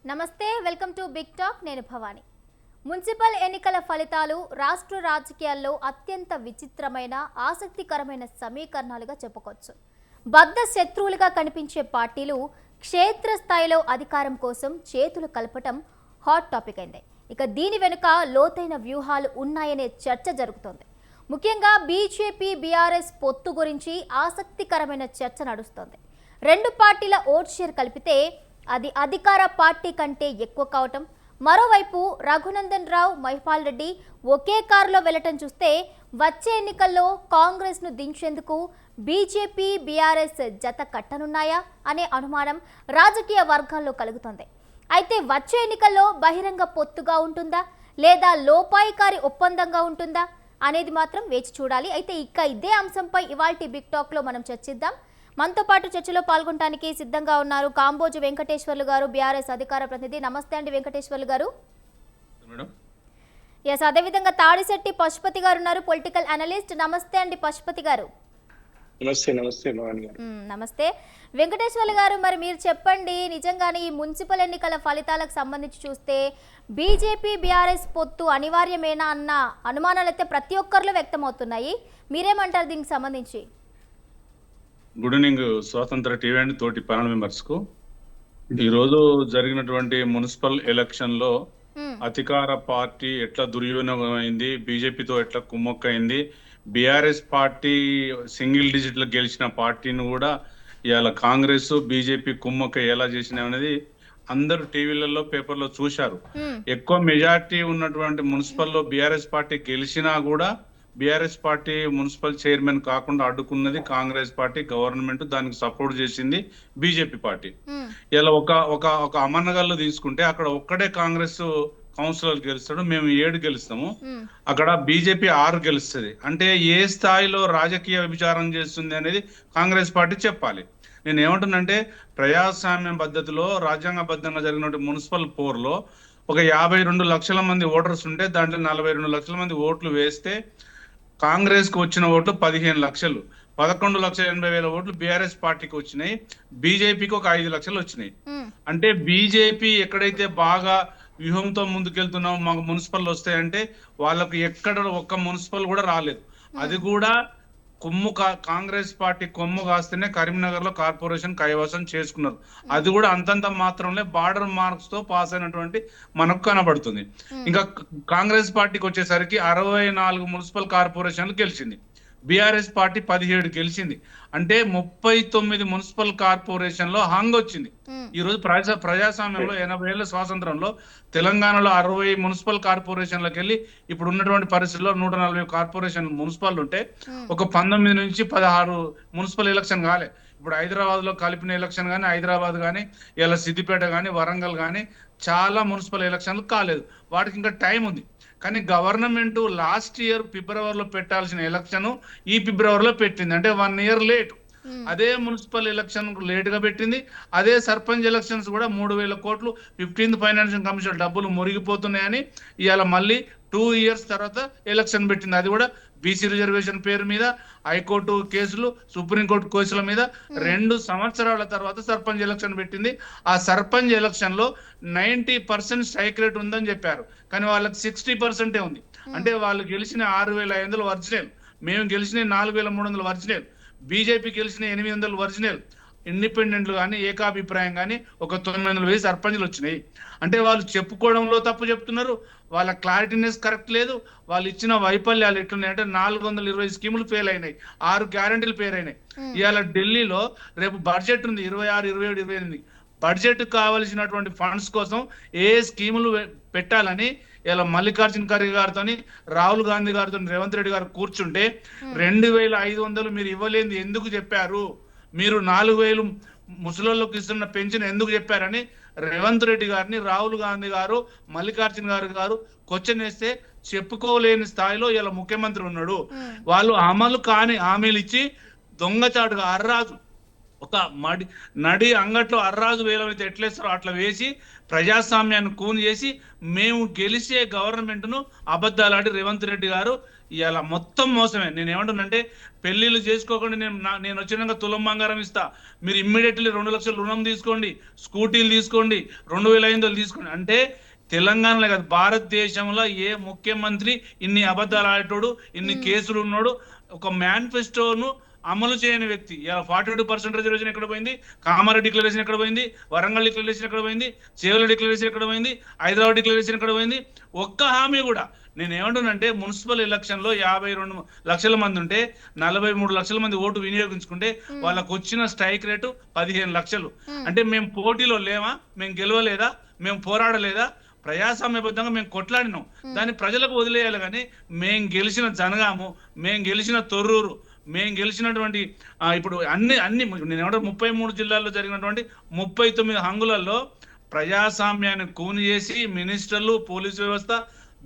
నమస్తే, welcome to big talk. నేను Bhavani. Municipal ఎన్నికల ఫలితాలు రాష్ట్ర రాజకీయాల్లో అత్యంత విచిత్రమైన ఆసక్తికరమైన సమీకరణాలుగా చెప్పుకోవచ్చు. బద్ధ శత్రువులుగా కనిపించే పార్టీలు క్షేత్రస్థాయిలో అధికారం కోసం చేతులు కలపటం హాట్ టాపిక్ అయింది. ఇక దీని వెనుక లోతైన వ్యూహాలు ఉన్నాయనే చర్చ జరుగుతోంది. ముఖ్యంగా బీజేపీ బీఆర్ఎస్ పొత్తు గురించి ఆసక్తికరమైన చర్చ నడుస్తోంది. రెండు పార్టీల ఓట్ షేర్ కలిపితే అది అధికార పార్టీ కంటే ఎక్కువ కావటం, మరోవైపు రఘునందన్ రావు, మహిపాల్ రెడ్డి ఒకే కారులో వెళ్లటం చూస్తే వచ్చే ఎన్నికల్లో కాంగ్రెస్ను దించేందుకు బీజేపీ బీఆర్ఎస్ జత కట్టనున్నాయా అనే అనుమానం రాజకీయ వర్గాల్లో కలుగుతోంది. అయితే వచ్చే ఎన్నికల్లో బహిరంగ పొత్తుగా ఉంటుందా లేదా లోపాయికారి ఒప్పందంగా ఉంటుందా అనేది మాత్రం వేచి చూడాలి. అయితే ఇదే అంశంపై ఇవాల్టి బిగ్ టాక్లో మనం చర్చిద్దాం. మనతో పాటు చర్చలో పాల్గొనడానికి సిద్ధంగా ఉన్నారు కాంబోజు వెంకటేశ్వర్లు గారు, బీఆర్ఎస్ అధికార ప్రతినిధి. నమస్తే అండి వెంకటేశ్వర్లు గారు. ఎస్, అదేవిధంగా తాడిశెట్టి పశుపతి గారు ఉన్నారు, పొలిటికల్ అనలిస్ట్. నమస్తే అండి పశుపతి గారు. నమస్తే వెంకటేశ్వర్లు గారు. మరి మీరు చెప్పండి, నిజంగానే ఈ మున్సిపల్ ఎన్నికల ఫలితాలకు సంబంధించి చూస్తే బీజేపీ బీఆర్ఎస్ పొత్తు అనివార్యమేనా అన్న అనుమానాలు అయితే ప్రతి ఒక్కరిలో వ్యక్తమవుతున్నాయి. మీరేమంటారు దీనికి సంబంధించి? గుడ్ ఈవినింగ్ స్వాతంత్ర టీవీ అండ్ తోటి ప్యానల్ మెంబర్స్ కు. ఈరోజు జరిగినటువంటి మున్సిపల్ ఎలక్షన్ లో అధికార పార్టీ ఎట్లా దుర్వినియోగం అయింది, బీజేపీతో ఎట్లా కుమ్మక్కైంది, బీఆర్ఎస్ పార్టీ సింగిల్ డిజిట్ లో గెలిచిన పార్టీని కూడా ఇవాళ కాంగ్రెస్ బీజేపీ కుమ్మక్క ఎలా చేసినా అనేది అందరూ టీవీలలో పేపర్లో చూశారు. ఎక్కువ మెజార్టీ ఉన్నటువంటి మున్సిపల్ లో బీఆర్ఎస్ పార్టీ గెలిచినా కూడా బీఆర్ఎస్ పార్టీ మున్సిపల్ చైర్మన్ కాకుండా అడ్డుకున్నది కాంగ్రెస్ పార్టీ, గవర్నమెంట్ దానికి సపోర్ట్ చేసింది బీజేపీ పార్టీ. ఇలా ఒక అమన్నగల్లో తీసుకుంటే అక్కడ ఒక్కడే కాంగ్రెస్ కౌన్సిలర్ గెలుస్తాడు, మేము 7 గెలుస్తాము, అక్కడ బీజేపీ 6 గెలుస్తుంది. అంటే ఏ స్థాయిలో రాజకీయ విచారం చేస్తుంది అనేది కాంగ్రెస్ పార్టీ చెప్పాలి. నేను ఏమంటున్నంటే ప్రజాస్వామ్య పద్ధతిలో రాజ్యాంగబద్ధంగా జరిగిన మున్సిపల్ పోర్లో ఒక 52 లక్షల మంది ఓటర్స్ ఉంటే దాంట్లో 42 లక్షల మంది ఓట్లు వేస్తే కాంగ్రెస్ కు వచ్చిన ఓట్లు 15 లక్షలు, 11,80,000 ఓట్లు బీఆర్ఎస్ పార్టీకి వచ్చినాయి, బీజేపీకి ఒక 5 లక్షలు వచ్చినాయి. అంటే బీజేపీ ఎక్కడైతే బాగా వ్యూహంతో ముందుకెళ్తున్నాం మాకు మున్సిపల్ వస్తాయంటే వాళ్ళకు ఎక్కడ ఒక్క మున్సిపల్ కూడా రాలేదు. అది కూడా కాంగ్రెస్ పార్టీ కొమ్ము కాస్తేనే కరీంనగర్ లో కార్పొరేషన్ కైవసం చేసుకున్నారు. అది కూడా అంతంత మాత్రంలో బార్డర్ మార్క్స్ తో పాస్ అయినటువంటి మనకు కనబడుతుంది. ఇంకా కాంగ్రెస్ పార్టీకి వచ్చేసరికి 64 మున్సిపల్ కార్పొరేషన్లు గెలిచింది, బీఆర్ఎస్ పార్టీ 17 గెలిచింది. అంటే 39 మున్సిపల్ కార్పొరేషన్ లో హంగ్ వచ్చింది. ఈ రోజు ప్రజాస్వామ్యంలో 80 ఏళ్ల స్వాతంత్రంలో తెలంగాణలో 60 మున్సిపల్ కార్పొరేషన్లకు వెళ్ళి ఇప్పుడు ఉన్నటువంటి పరిస్థితుల్లో 140 కార్పొరేషన్ మున్సిపల్ ఉంటే ఒక 19 నుంచి 16 మున్సిపల్ ఎలక్షన్ కాలే. ఇప్పుడు హైదరాబాద్ లో కలిపిన ఎలక్షన్ కానీ, హైదరాబాద్ కానీ, ఇలా సిద్దిపేట కానీ, వరంగల్ కానీ చాలా మున్సిపల్ ఎలక్షన్లు కాలేదు. వాటికి ఇంకా టైం ఉంది. కానీ గవర్నమెంట్ లాస్ట్ ఇయర్ ఫిబ్రవరిలో పెట్టాల్సిన ఎలక్షన్ ఈ ఫిబ్రవరిలో పెట్టింది, అంటే 1 ఇయర్ లేట్. అదే మున్సిపల్ ఎలక్షన్ లేట్ గా పెట్టింది. అదే సర్పంచ్ ఎలక్షన్స్ కూడా 3,000 కోట్లు 15th ఫైనాన్షియల్ కమిషన్ డబ్బులు మురిగిపోతున్నాయని ఇవాళ మళ్ళీ 2 ఇయర్స్ తర్వాత ఎలక్షన్ పెట్టింది. అది కూడా బీసీ రిజర్వేషన్ పేరు మీద హైకోర్టు కేసులు, సుప్రీంకోర్టు కేసుల మీద 2 సంవత్సరాల తర్వాత సర్పంచ్ ఎలక్షన్ పెట్టింది. ఆ సర్పంచ్ ఎలక్షన్ లో 90% స్ట్రైక్ రేట్ ఉందని చెప్పారు, కానీ వాళ్ళకి 60% ఉంది. అంటే వాళ్ళు గెలిచిన 6,500 ఒరిజినల్, మేము గెలిచిన 4,300 ఒరిజినల్, బీజేపీ గెలిచిన 800 ఒరిజినల్, ఇండిపెండెంట్లు కానీ ఏకాభిప్రాయం కానీ ఒక 900 సర్పంచ్లు వచ్చినాయి. అంటే వాళ్ళు చెప్పుకోవడంలో తప్పు చెప్తున్నారు, వాళ్ళ క్లారిటీనెస్ కరెక్ట్ లేదు, వాళ్ళు ఇచ్చిన వైఫల్యాలు ఎట్లున్నాయి అంటే 420 స్కీములు ఫెయిల్ అయినాయి, 6 గ్యారంటీలు ఫెయిల్ అయినాయి. ఇవాళ ఢిల్లీలో రేపు బడ్జెట్ ఉంది, 26, 27, 28 బడ్జెట్ కావలసినటువంటి ఫండ్స్ కోసం ఏ స్కీములు పెట్టాలని ఇలా మల్లికార్జున ఖర్గే గారితో, రాహుల్ గాంధీ గారితో రేవంత్ రెడ్డి గారు కూర్చుంటే 2,500 మీరు ఇవ్వలేంది ఎందుకు చెప్పారు, మీరు 4,000 ముసలోళ్ళకి ఇస్తున్న పెన్షన్ ఎందుకు చెప్పారని రేవంత్ రెడ్డి గారిని రాహుల్ గాంధీ గారు, మల్లికార్జున గారు క్వశ్చన్ వేస్తే చెప్పుకోలేని స్థాయిలో ఇలా ముఖ్యమంత్రి ఉన్నాడు. వాళ్ళు అమలు కాని హామీలు ఇచ్చి దొంగచాటుగా అర్రాజు ఒక నడి అంగట్లో అర్రాజు వేలమైతే ఎట్లేస్తారో అట్లా వేసి ప్రజాస్వామ్యాన్ని కూని చేసి మేము గెలిచే గవర్నమెంట్ ను అబద్ధాలాడి రేవంత్ రెడ్డి గారు ఇవాళ మొత్తం మోసమే. నేను ఏమంటున్నానంటే పెళ్లిళ్ళు చేసుకోకుండా నేను వచ్చినాక తులం బంగారం ఇస్తా, మీరు ఇమ్మీడియట్లీ 2 లక్షలు రుణం తీసుకోండి, స్కూటీలు తీసుకోండి, 2500 తీసుకోండి అంటే తెలంగాణలో కాదు భారతదేశంలో ఏ ముఖ్యమంత్రి ఇన్ని అబద్ధాలు ఆడేటోడు, ఇన్ని కేసులు ఉన్నాడు, ఒక మేనిఫెస్టోను అమలు చేయని వ్యక్తి. ఇలా 42% రిజర్వేషన్ ఎక్కడ పోయింది, కామారెడ్డి డిక్లరేషన్ ఎక్కడ పోయింది, వరంగల్ డిక్లరేషన్ ఎక్కడ పోయింది, చేవెళ్ళ డిక్లరేషన్ ఎక్కడ పోయింది, హైదరాబాద్ డిక్లరేషన్ ఎక్కడ పోయింది, ఒక్క హామీ కూడా. నేను ఏమంటున్నానంటే మున్సిపల్ ఎలక్షన్ లో 52 లక్షల మంది ఉంటే 43 లక్షల మంది ఓటు వినియోగించుకుంటే వాళ్ళకు వచ్చిన స్ట్రైక్ రేటు 15 లక్షలు. అంటే మేము పోటీలో లేవా, మేము గెలవలేదా, మేము పోరాడలేదా, ప్రజాస్వామ్యబద్ధంగా మేము కొట్లాడినాం, దాన్ని ప్రజలకు వదిలేయాలి. కానీ మేము గెలిచిన జనగాము, మేము గెలిచిన తొర్రూరు, మేము గెలిచినటువంటి ఇప్పుడు అన్ని నేను ఏమంటే 33 జిల్లాల్లో జరిగినటువంటి 39 హంగులలో ప్రజాస్వామ్యాన్ని కూని చేసి మినిస్టర్లు, పోలీసు వ్యవస్థ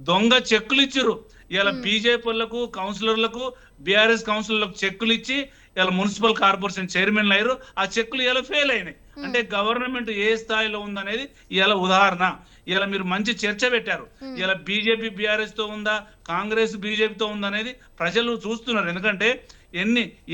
దొంగ చెక్కులు ఇచ్చారు. ఇలా బీజేపీ వాళ్ళకు, కౌన్సిలర్లకు, బీఆర్ఎస్ కౌన్సిలర్లకు చెక్కులు ఇచ్చి ఇలా మున్సిపల్ కార్పొరేషన్ చైర్మన్లు అయ్యారు. ఆ చెక్కులు ఇలా ఫెయిల్ అయినాయి. అంటే గవర్నమెంట్ ఏ స్థాయిలో ఉందనేది ఇలా ఉదాహరణ. ఇలా మీరు మంచి చర్చ పెట్టారు. ఇలా బీజేపీ బీఆర్ఎస్ తో ఉందా, కాంగ్రెస్ బీజేపీతో ఉందా అనేది ప్రజలు చూస్తున్నారు. ఎందుకంటే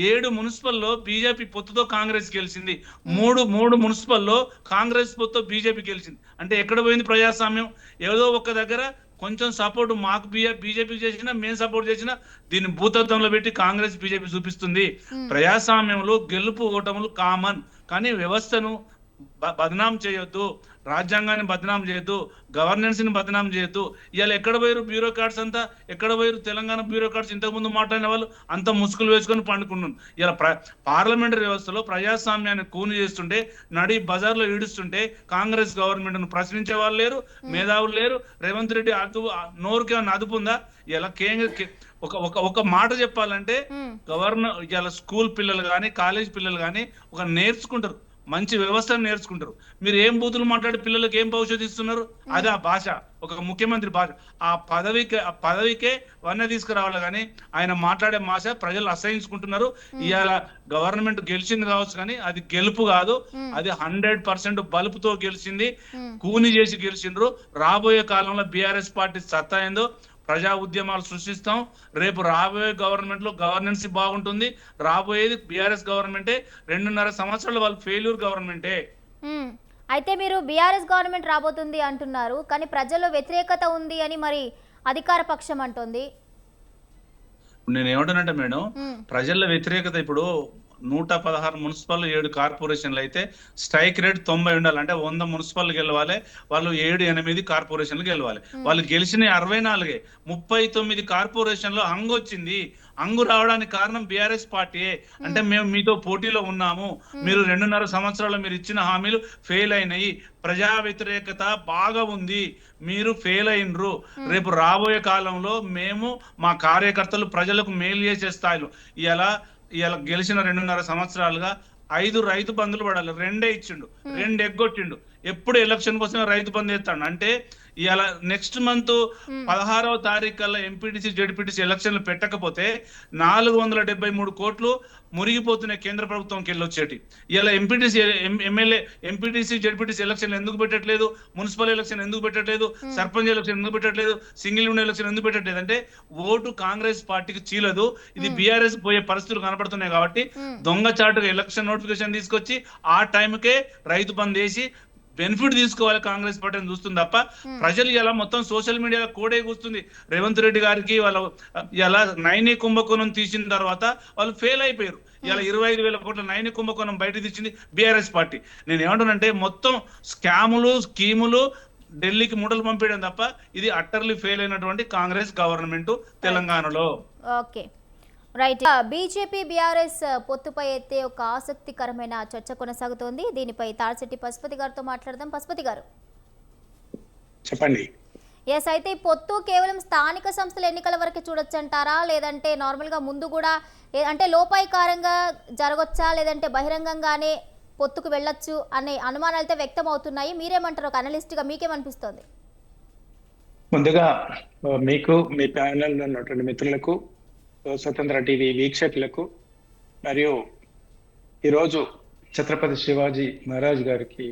7 మున్సిపల్లో బీజేపీ పొత్తుతో కాంగ్రెస్ గెలిచింది, 3 మున్సిపల్లో కాంగ్రెస్ పొత్తుతో బీజేపీ గెలిచింది. అంటే ఎక్కడ పోయింది ప్రజాస్వామ్యం? ఏదో ఒక దగ్గర కొంచెం సపోర్ట్ మాకు బీజేపీ చేసినా, మేము సపోర్ట్ చేసినా దీన్ని భూతత్వంలో పెట్టి కాంగ్రెస్ బీజేపీ చూపిస్తుంది. ప్రజాస్వామ్యంలో గెలుపు ఓటములు కామన్, కానీ వ్యవస్థను బదనాం చేయొద్దు, రాజ్యాంగాన్ని బదనాం చేయొద్దు, గవర్నెన్స్ ని బదనాం చేయొద్దు. ఇవాళ ఎక్కడ పోయారు బ్యూరోక్రాట్స్ అంతా? ఎక్కడ పోయారు తెలంగాణ బ్యూరోక్రాట్స్? ఇంతకు ముందు మాట్లాడిన వాళ్ళు అంత ముసుగులు వేసుకొని పండుకున్నాను. ఇలా పార్లమెంటరీ వ్యవస్థలో ప్రజాస్వామ్యాన్ని కూని చేస్తుంటే, నడి బజార్లో ఈడుస్తుంటే కాంగ్రెస్ గవర్నమెంట్ ను ప్రశ్నించే వాళ్ళు లేరు, మేధావులు లేరు. రేవంత్ రెడ్డి నోరుకి ఏమన్నా అదుపు ఉందా? ఇలా ఒక మాట చెప్పాలంటే గవర్నర్ ఇలా స్కూల్ పిల్లలు కానీ, కాలేజ్ పిల్లలు కానీ ఒక నేర్చుకుంటారు, మంచి వ్యవస్థను నేర్చుకుంటారు. మీరు ఏం బూతులు మాట్లాడి పిల్లలకు ఏం భవిష్యత్తు ఇస్తున్నారు? అదే ఆ భాష, ఒక ముఖ్యమంత్రి భాష. ఆ పదవికే వన్న తీసుకురావాలి. కానీ ఆయన మాట్లాడే భాష ప్రజలు అసహించుకుంటున్నారు. ఇవాళ గవర్నమెంట్ గెలిచింది కావచ్చు, కానీ అది గెలుపు కాదు, అది 100% బలుపుతో గెలిచింది, కూని చేసి గెలిచిండ్రు. రాబోయే కాలంలో బీఆర్ఎస్ పార్టీ సత్తా ఏందో ప్రజా ఉద్యమాలు సృష్టిస్తాం. రేపు రాబోయే గవర్నమెంట్ లో గవర్నెన్స్ బాగుంటుంది. రాబోయేది బీఆర్ఎస్ గవర్నమెంటే. 2.5 సంవత్సరాలు వాళ్ళు ఫెయిల్యూర్ గవర్నమెంటే. అయితే మీరు బీఆర్ఎస్ గవర్నమెంట్ రాబోతుంది అంటున్నారు, కానీ ప్రజల్లో వ్యతిరేకత ఉంది అని మరి అధికార పక్షం అంటుంది. నేను ఏమంటానంటే మేడం, ప్రజల వ్యతిరేకత ఇప్పుడు 116 మున్సిపల్ 7 కార్పొరేషన్లు అయితే స్ట్రైక్ రేట్ 90 ఉండాలి. అంటే 100 మున్సిపల్ గెలవాలి, వాళ్ళు 7-8 కార్పొరేషన్లు గెలవాలి. వాళ్ళు గెలిచిన 64, 39 కార్పొరేషన్లో హంగు వచ్చింది. హంగు రావడానికి కారణం బీఆర్ఎస్ పార్టీయే. అంటే మేము మీతో పోటీలో ఉన్నాము, మీరు 2.5 సంవత్సరాలు మీరు ఇచ్చిన హామీలు ఫెయిల్ అయినాయి, ప్రజా వ్యతిరేకత బాగా ఉంది, మీరు ఫెయిల్ అయినరు. రేపు రాబోయే కాలంలో మేము మా కార్యకర్తలు ప్రజలకు మేలు చేసే స్థాయిలో ఇలా గెలిచిన 2.5 సంవత్సరాలుగా 5 రైతు బంధులు పడాలి, 2 ఇచ్చిండు, 2 ఎగ్గొట్టిండు. ఎప్పుడు ఎలక్షన్ కోసం రైతు బంధు ఎత్తాడు. అంటే ఇలా నెక్స్ట్ మంత్ 16వ తారీఖు కల్లా ఎంపీటీసీ జెడ్పీటీసీ ఎలక్షన్లు పెట్టకపోతే 473 కోట్లు మురిగిపోతున్నాయి కేంద్ర ప్రభుత్వంకి వెళ్ళొచ్చేటి. ఇలా ఎంపీటీసీ జెడ్పీటీసీ ఎలక్షన్ ఎందుకు పెట్టట్లేదు, మున్సిపల్ ఎలక్షన్ ఎందుకు పెట్టట్లేదు, సర్పంచ్ ఎలక్షన్ ఎందుకు పెట్టట్లేదు, సింగిల్ విండో ఎలక్షన్ ఎందుకు పెట్టట్లేదు? అంటే ఓటు కాంగ్రెస్ పార్టీకి చీలదు. ఇది బీఆర్ఎస్ పోయే పరిస్థితులు కనపడుతున్నాయి. కాబట్టి దొంగచాటుగా ఎలక్షన్ నోటిఫికేషన్ తీసుకొచ్చి ఆ టైంకే రైతు బంద్ వేసి బెనిఫిట్ తీసుకోవాలి కాంగ్రెస్ పార్టీని చూస్తుంది తప్ప ప్రజలు ఇలా మొత్తం సోషల్ మీడియాలో కోడే కూస్తుంది. రేవంత్ రెడ్డి గారికి వాళ్ళ ఇలా నైని కుంభకోణం తీసిన తర్వాత వాళ్ళు ఫెయిల్ అయిపోయారు. ఇలా 25,000 కోట్ల నైని కుంభకోణం బయట తెచ్చింది బీఆర్ఎస్ పార్టీ. నేను ఏమంటానంటే మొత్తం స్కాములు, స్కీములు, ఢిల్లీకి మూటలు పంపించడం తప్ప ఇది అట్టర్లీ ఫెయిల్ అయినటువంటి కాంగ్రెస్ గవర్నమెంట్ తెలంగాణలో. Okay, right. బీజేపీ బీఆర్ఎస్ పొత్తుపై అయితే ఒక ఆసక్తికరమైన చర్చ కొనసాగుతోంది. దీనిపై తాడిశెట్టి పశుపతి గారితో మాట్లాడదాం. పశుపతి గారు చెప్పండి. ఎస్, అయితే ఈ పొత్తు కేవలం స్థానిక సంస్థల ఎన్నికల వరకు చూడొచ్చు అంటారా, లేదంటే నార్మల్గా ముందు కూడా అంటే లోపాయికారంగా జరగొచ్చా, లేదంటే బహిరంగంగానే పొత్తుకు వెళ్ళొచ్చు అనే అనుమానాలు అయితే వ్యక్తం అవుతున్నాయి. మీరేమంటారు ఒక అనలిస్ట్గా, మీకేమనిపిస్తోంది? ముందుగా మీకు, మీ ప్యానెల్లో ఉన్నటువంటి మిత్రులకు, స్వతంత్ర టీవీ వీక్షకులకు మరియు ఈరోజు ఛత్రపతి శివాజీ మహారాజ్ గారికి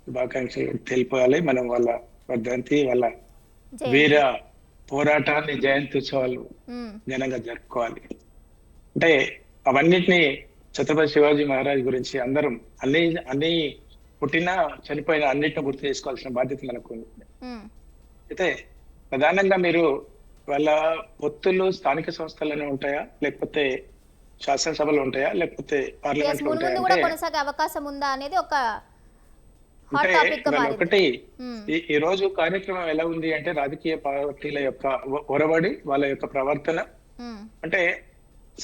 శుభాకాంక్షలు తెలిపాలి. మనం వాళ్ళ వర్ధంతి, వాళ్ళ వీర పోరాటాన్ని జయంత్యుత్సవాలు ఉమ్, ఘనంగా జరుపుకోవాలి. అంటే అవన్నిటిని ఛత్రపతి శివాజీ మహారాజ్ గురించి అందరం అన్ని అన్ని పుట్టినా చనిపోయిన అన్నిటిని గుర్తు చేసుకోవాల్సిన బాధ్యత మనకు ఉంది. ఉమ్. అయితే ప్రధానంగా మీరు వాళ్ళ పొత్తులు స్థానిక సంస్థలనే ఉంటాయా, లేకపోతే శాసనసభలు ఉంటాయా, లేకపోతే Yes, పార్లమెంట్ ముందు ఉంటాయా? ముందు కూడా అంటే కొనసాగే అవకాశం ఉందా అనేది ఒక హాట్ అంటే టాపిక్ గా వాళ్ళ మారింది. ఒకటి ఉమ్, ఈ రోజు కార్యక్రమం ఎలా ఉంది అంటే రాజకీయ పార్టీల యొక్క ఒరవడి, వాళ్ళ యొక్క ప్రవర్తన. ఉమ్, అంటే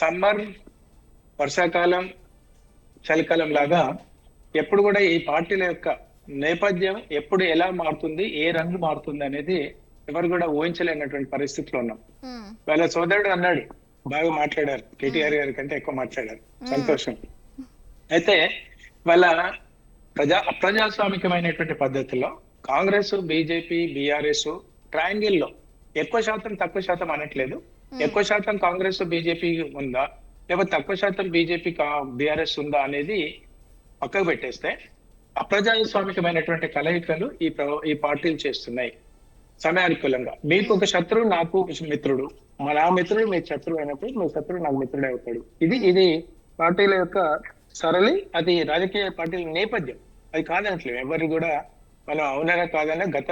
సమ్మర్, వర్షాకాలం, చలికాలం లాగా ఎప్పుడు కూడా ఈ పార్టీల యొక్క నేపథ్యం ఎప్పుడు ఎలా మారుతుంది, ఏ రంగు మారుతుంది అనేది ఎవరు కూడా ఊహించలేనటువంటి పరిస్థితిలో ఉన్నాం. ఉమ్, వాళ్ళ సోదరుడు అన్నాడు, బాగా మాట్లాడారు, కేటీఆర్ గారి కంటే ఎక్కువ మాట్లాడారు, సంతోషం. అయితే వాళ్ళ అప్రజాస్వామికమైనటువంటి పద్ధతిలో కాంగ్రెస్, బీజేపీ, బీఆర్ఎస్ ట్రయాంగిల్ లో ఎక్కువ శాతం తక్కువ శాతం అనట్లేదు, ఎక్కువ శాతం కాంగ్రెస్ బీజేపీ ఉందా లేకపోతే తక్కువ శాతం బీజేపీ బీఆర్ఎస్ ఉందా అనేది పక్కకు పెట్టేస్తే అప్రజాస్వామికమైనటువంటి కలయికలు ఈ పార్టీలు చేస్తున్నాయి సమయానుకూలంగా. మీకు ఒక శత్రువు, నాకు మిత్రుడు, నా మిత్రుడు మీ శత్రువు అయినప్పుడు మీ శత్రువు నాకు మిత్రుడు అవుతాడు. ఇది పార్టీల యొక్క సరళి, అది రాజకీయ పార్టీల నేపథ్యం. అది కాదనట్లేదు ఎవరు కూడా. మనం అవునరా కాదనే గత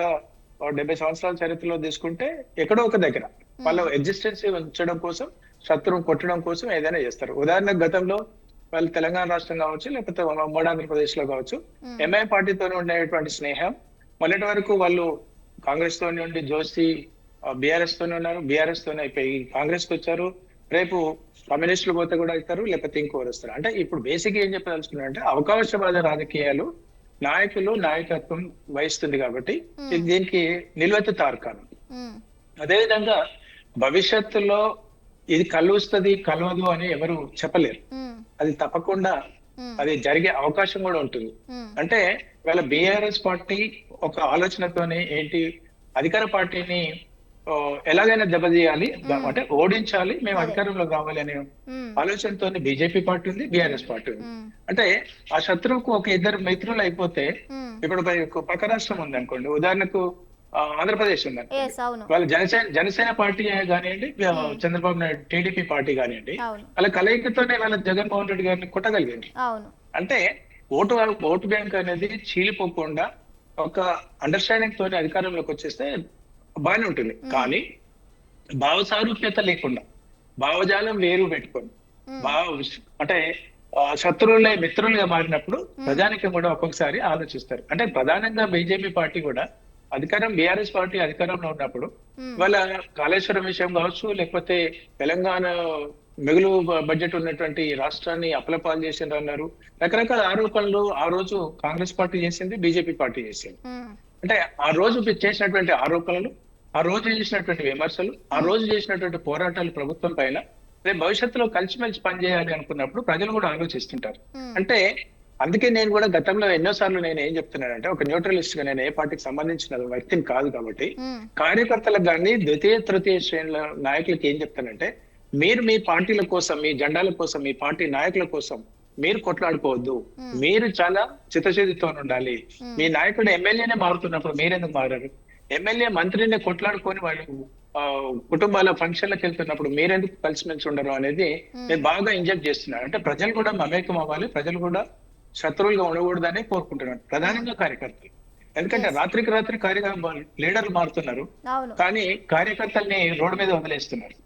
70 సంవత్సరాల చరిత్రలో తీసుకుంటే ఎక్కడో ఒక దగ్గర వాళ్ళ ఎగ్జిస్టెన్స్ ఉంచడం కోసం, శత్రువు కొట్టడం కోసం ఏదైనా చేస్తారు. ఉదాహరణకు గతంలో వాళ్ళు తెలంగాణ రాష్ట్రం కావచ్చు, లేకపోతే ఉమ్మడి ఆంధ్రప్రదేశ్ లో కావచ్చు, ఎంఐ పార్టీతో ఉండేటువంటి స్నేహం మొన్నటి వరకు వాళ్ళు కాంగ్రెస్ తోనే ఉండి జోషి బీఆర్ఎస్ తోనే ఉన్నారు, బీఆర్ఎస్ తోనే అయిపోయి కాంగ్రెస్ కి వచ్చారు, రేపు కమ్యూనిస్టులు పోతే కూడా అవుతారు, లేకపోతే ఇంకోరు వస్తారు. అంటే ఇప్పుడు బేసిక్ ఏం చెప్పదలుచుకున్నారంటే అవకాశవాద రాజకీయాలు నాయకులు నాయకత్వం వహిస్తుంది కాబట్టి దీనికి నిలువెత్తు తార్కాణం. ఉమ్, అదేవిధంగా భవిష్యత్తులో ఇది కలుస్తుంది కలవదు అని ఎవరు చెప్పలేరు. ఉమ్, అది తప్పకుండా అది జరిగే అవకాశం కూడా ఉంటుంది. ఉమ్, అంటే వీళ్ళ బీఆర్ఎస్ పార్టీ ఒక ఆలోచనతోనే ఏంటి, అధికార పార్టీని ఎలాగైనా దెబ్బతీయాలి, అంటే ఓడించాలి, మేము అధికారంలో కావాలి అనే ఉమ్, ఆలోచనతో బీజేపీ పార్టీ ఉంది, బీఆర్ఎస్ పార్టీ ఉంది. ఉమ్, అంటే ఆ శత్రువుకు ఒక ఇద్దరు మిత్రులు అయిపోతే, ఉమ్. ఇప్పుడు పక్క రాష్ట్రం ఉంది అనుకోండి, ఉదాహరణకు ఆంధ్రప్రదేశ్ ఉంది అనుకోండి, Yes, అవును, వాళ్ళ జనసేన పార్టీ కానివ్వండి, చంద్రబాబు నాయుడు టీడీపీ పార్టీ కానివ్వండి, అవును, వాళ్ళ కలయికతోనే వాళ్ళ జగన్మోహన్ రెడ్డి గారిని కొట్టగలిగింది. అవును. అంటే ఓటు బ్యాంక్ అనేది చీలిపోకుండా ఒక అండర్స్టాండింగ్ తోని అధికారంలోకి వచ్చేస్తే బాగానే ఉంటుంది. కానీ భావ సారూప్యత లేకుండా, భావజాలం వేరు పెట్టుకొని అంటే శత్రువులే మిత్రులుగా మారినప్పుడు ప్రజానికం కూడా ఒక్కొక్కసారి ఆలోచిస్తారు. అంటే ప్రధానంగా బీజేపీ పార్టీ కూడా బీఆర్ఎస్ పార్టీ అధికారంలో ఉన్నప్పుడు వాళ్ళ కాళేశ్వరం విషయం కావచ్చు, లేకపోతే తెలంగాణ మిగులు బడ్జెట్ ఉన్నటువంటి రాష్ట్రాన్ని అప్పులపాలు చేసిండ్రు అన్నారు, రకరకాల ఆరోపణలు ఆ రోజు కాంగ్రెస్ పార్టీ చేసింది, బీజేపీ పార్టీ చేసింది. అంటే ఆ రోజు చేసినటువంటి ఆరోపణలు, ఆ రోజు చేసినటువంటి విమర్శలు, ఆ రోజు చేసినటువంటి పోరాటాలు ప్రభుత్వం పైన రేపు భవిష్యత్తులో కలిసిమెలిసి పనిచేయాలి అనుకున్నప్పుడు ప్రజలు కూడా ఆలోచిస్తుంటారు. అంటే అందుకే నేను కూడా గతంలో ఎన్నోసార్లు నేను ఏం చెప్తున్నానంటే, ఒక న్యూట్రలిస్ట్ గా నేను ఏ పార్టీకి సంబంధించిన వ్యక్తిని కాదు కాబట్టి కార్యకర్తలకు కానీ ద్వితీయ తృతీయ శ్రేణుల నాయకులకి ఏం చెప్తానంటే, మీరు మీ పార్టీల కోసం, మీ జెండాల కోసం, మీ పార్టీ నాయకుల కోసం మీరు కొట్లాడుకోవద్దు, మీరు చాలా చిత్తశుద్ధితో ఉండాలి. మీ నాయకుడు ఎమ్మెల్యేనే మారుతున్నప్పుడు మీరెందుకు మారారు? ఎమ్మెల్యే మంత్రిని కొట్లాడుకొని వాళ్ళు కుటుంబాల ఫంక్షన్లకు వెళ్తున్నప్పుడు మీరెందుకు కలిసిమెలిసి ఉండరు అనేది నేను బాగా ఇంజెక్ట్ చేస్తున్నాను. అంటే ప్రజలు కూడా మమేకం అవ్వాలి, ప్రజలు కూడా శత్రువులుగా ఉండకూడదని కోరుకుంటున్నాను, ప్రధానంగా కార్యకర్తలు. ఎందుకంటే రాత్రికి రాత్రి లీడర్లు మారుతున్నారు, కానీ కార్యకర్తల్ని రోడ్డు మీద వదిలేస్తున్నారు.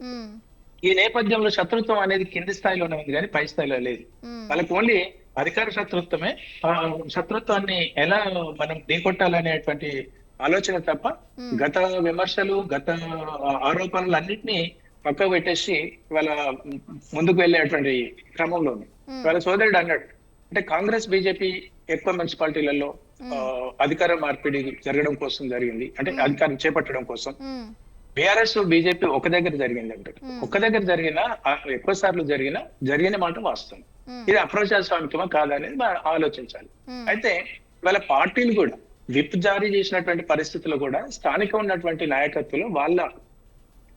ఈ నేపథ్యంలో శత్రుత్వం అనేది కింది స్థాయిలోనే ఉంది కానీ పై స్థాయిలో లేదు. వాళ్ళకి ఓన్లీ అధికార శత్రుత్వమే. ఆ శత్రుత్వాన్ని ఎలా మనం ఢీకొట్టాలనేటువంటి ఆలోచన తప్ప గత విమర్శలు, గత ఆరోపణలు అన్నింటినీ పక్కకు పెట్టేసి వాళ్ళ ముందుకు వెళ్ళేటువంటి క్రమంలో ఉంది. వాళ్ళ సోదరుడు అన్నాడు, అంటే కాంగ్రెస్ బీజేపీ ఎక్కువ మున్సిపాలిటీలలో అధికార మార్పిడి జరగడం కోసం జరిగింది, అంటే అధికారం చేపట్టడం కోసం. బీఆర్ఎస్ బీజేపీ ఒక దగ్గర జరిగింది అంటే, ఒక దగ్గర జరిగినా ఎక్కువ సార్లు జరిగిన మాట వాస్తవం. ఇది అప్రజాస్వామికమా కాదనేది ఆలోచించాలి. అయితే వాళ్ళ పార్టీలు కూడా విప్ జారీ చేసినటువంటి పరిస్థితుల్లో కూడా స్థానిక ఉన్నటువంటి నాయకత్వంలో వాళ్ళ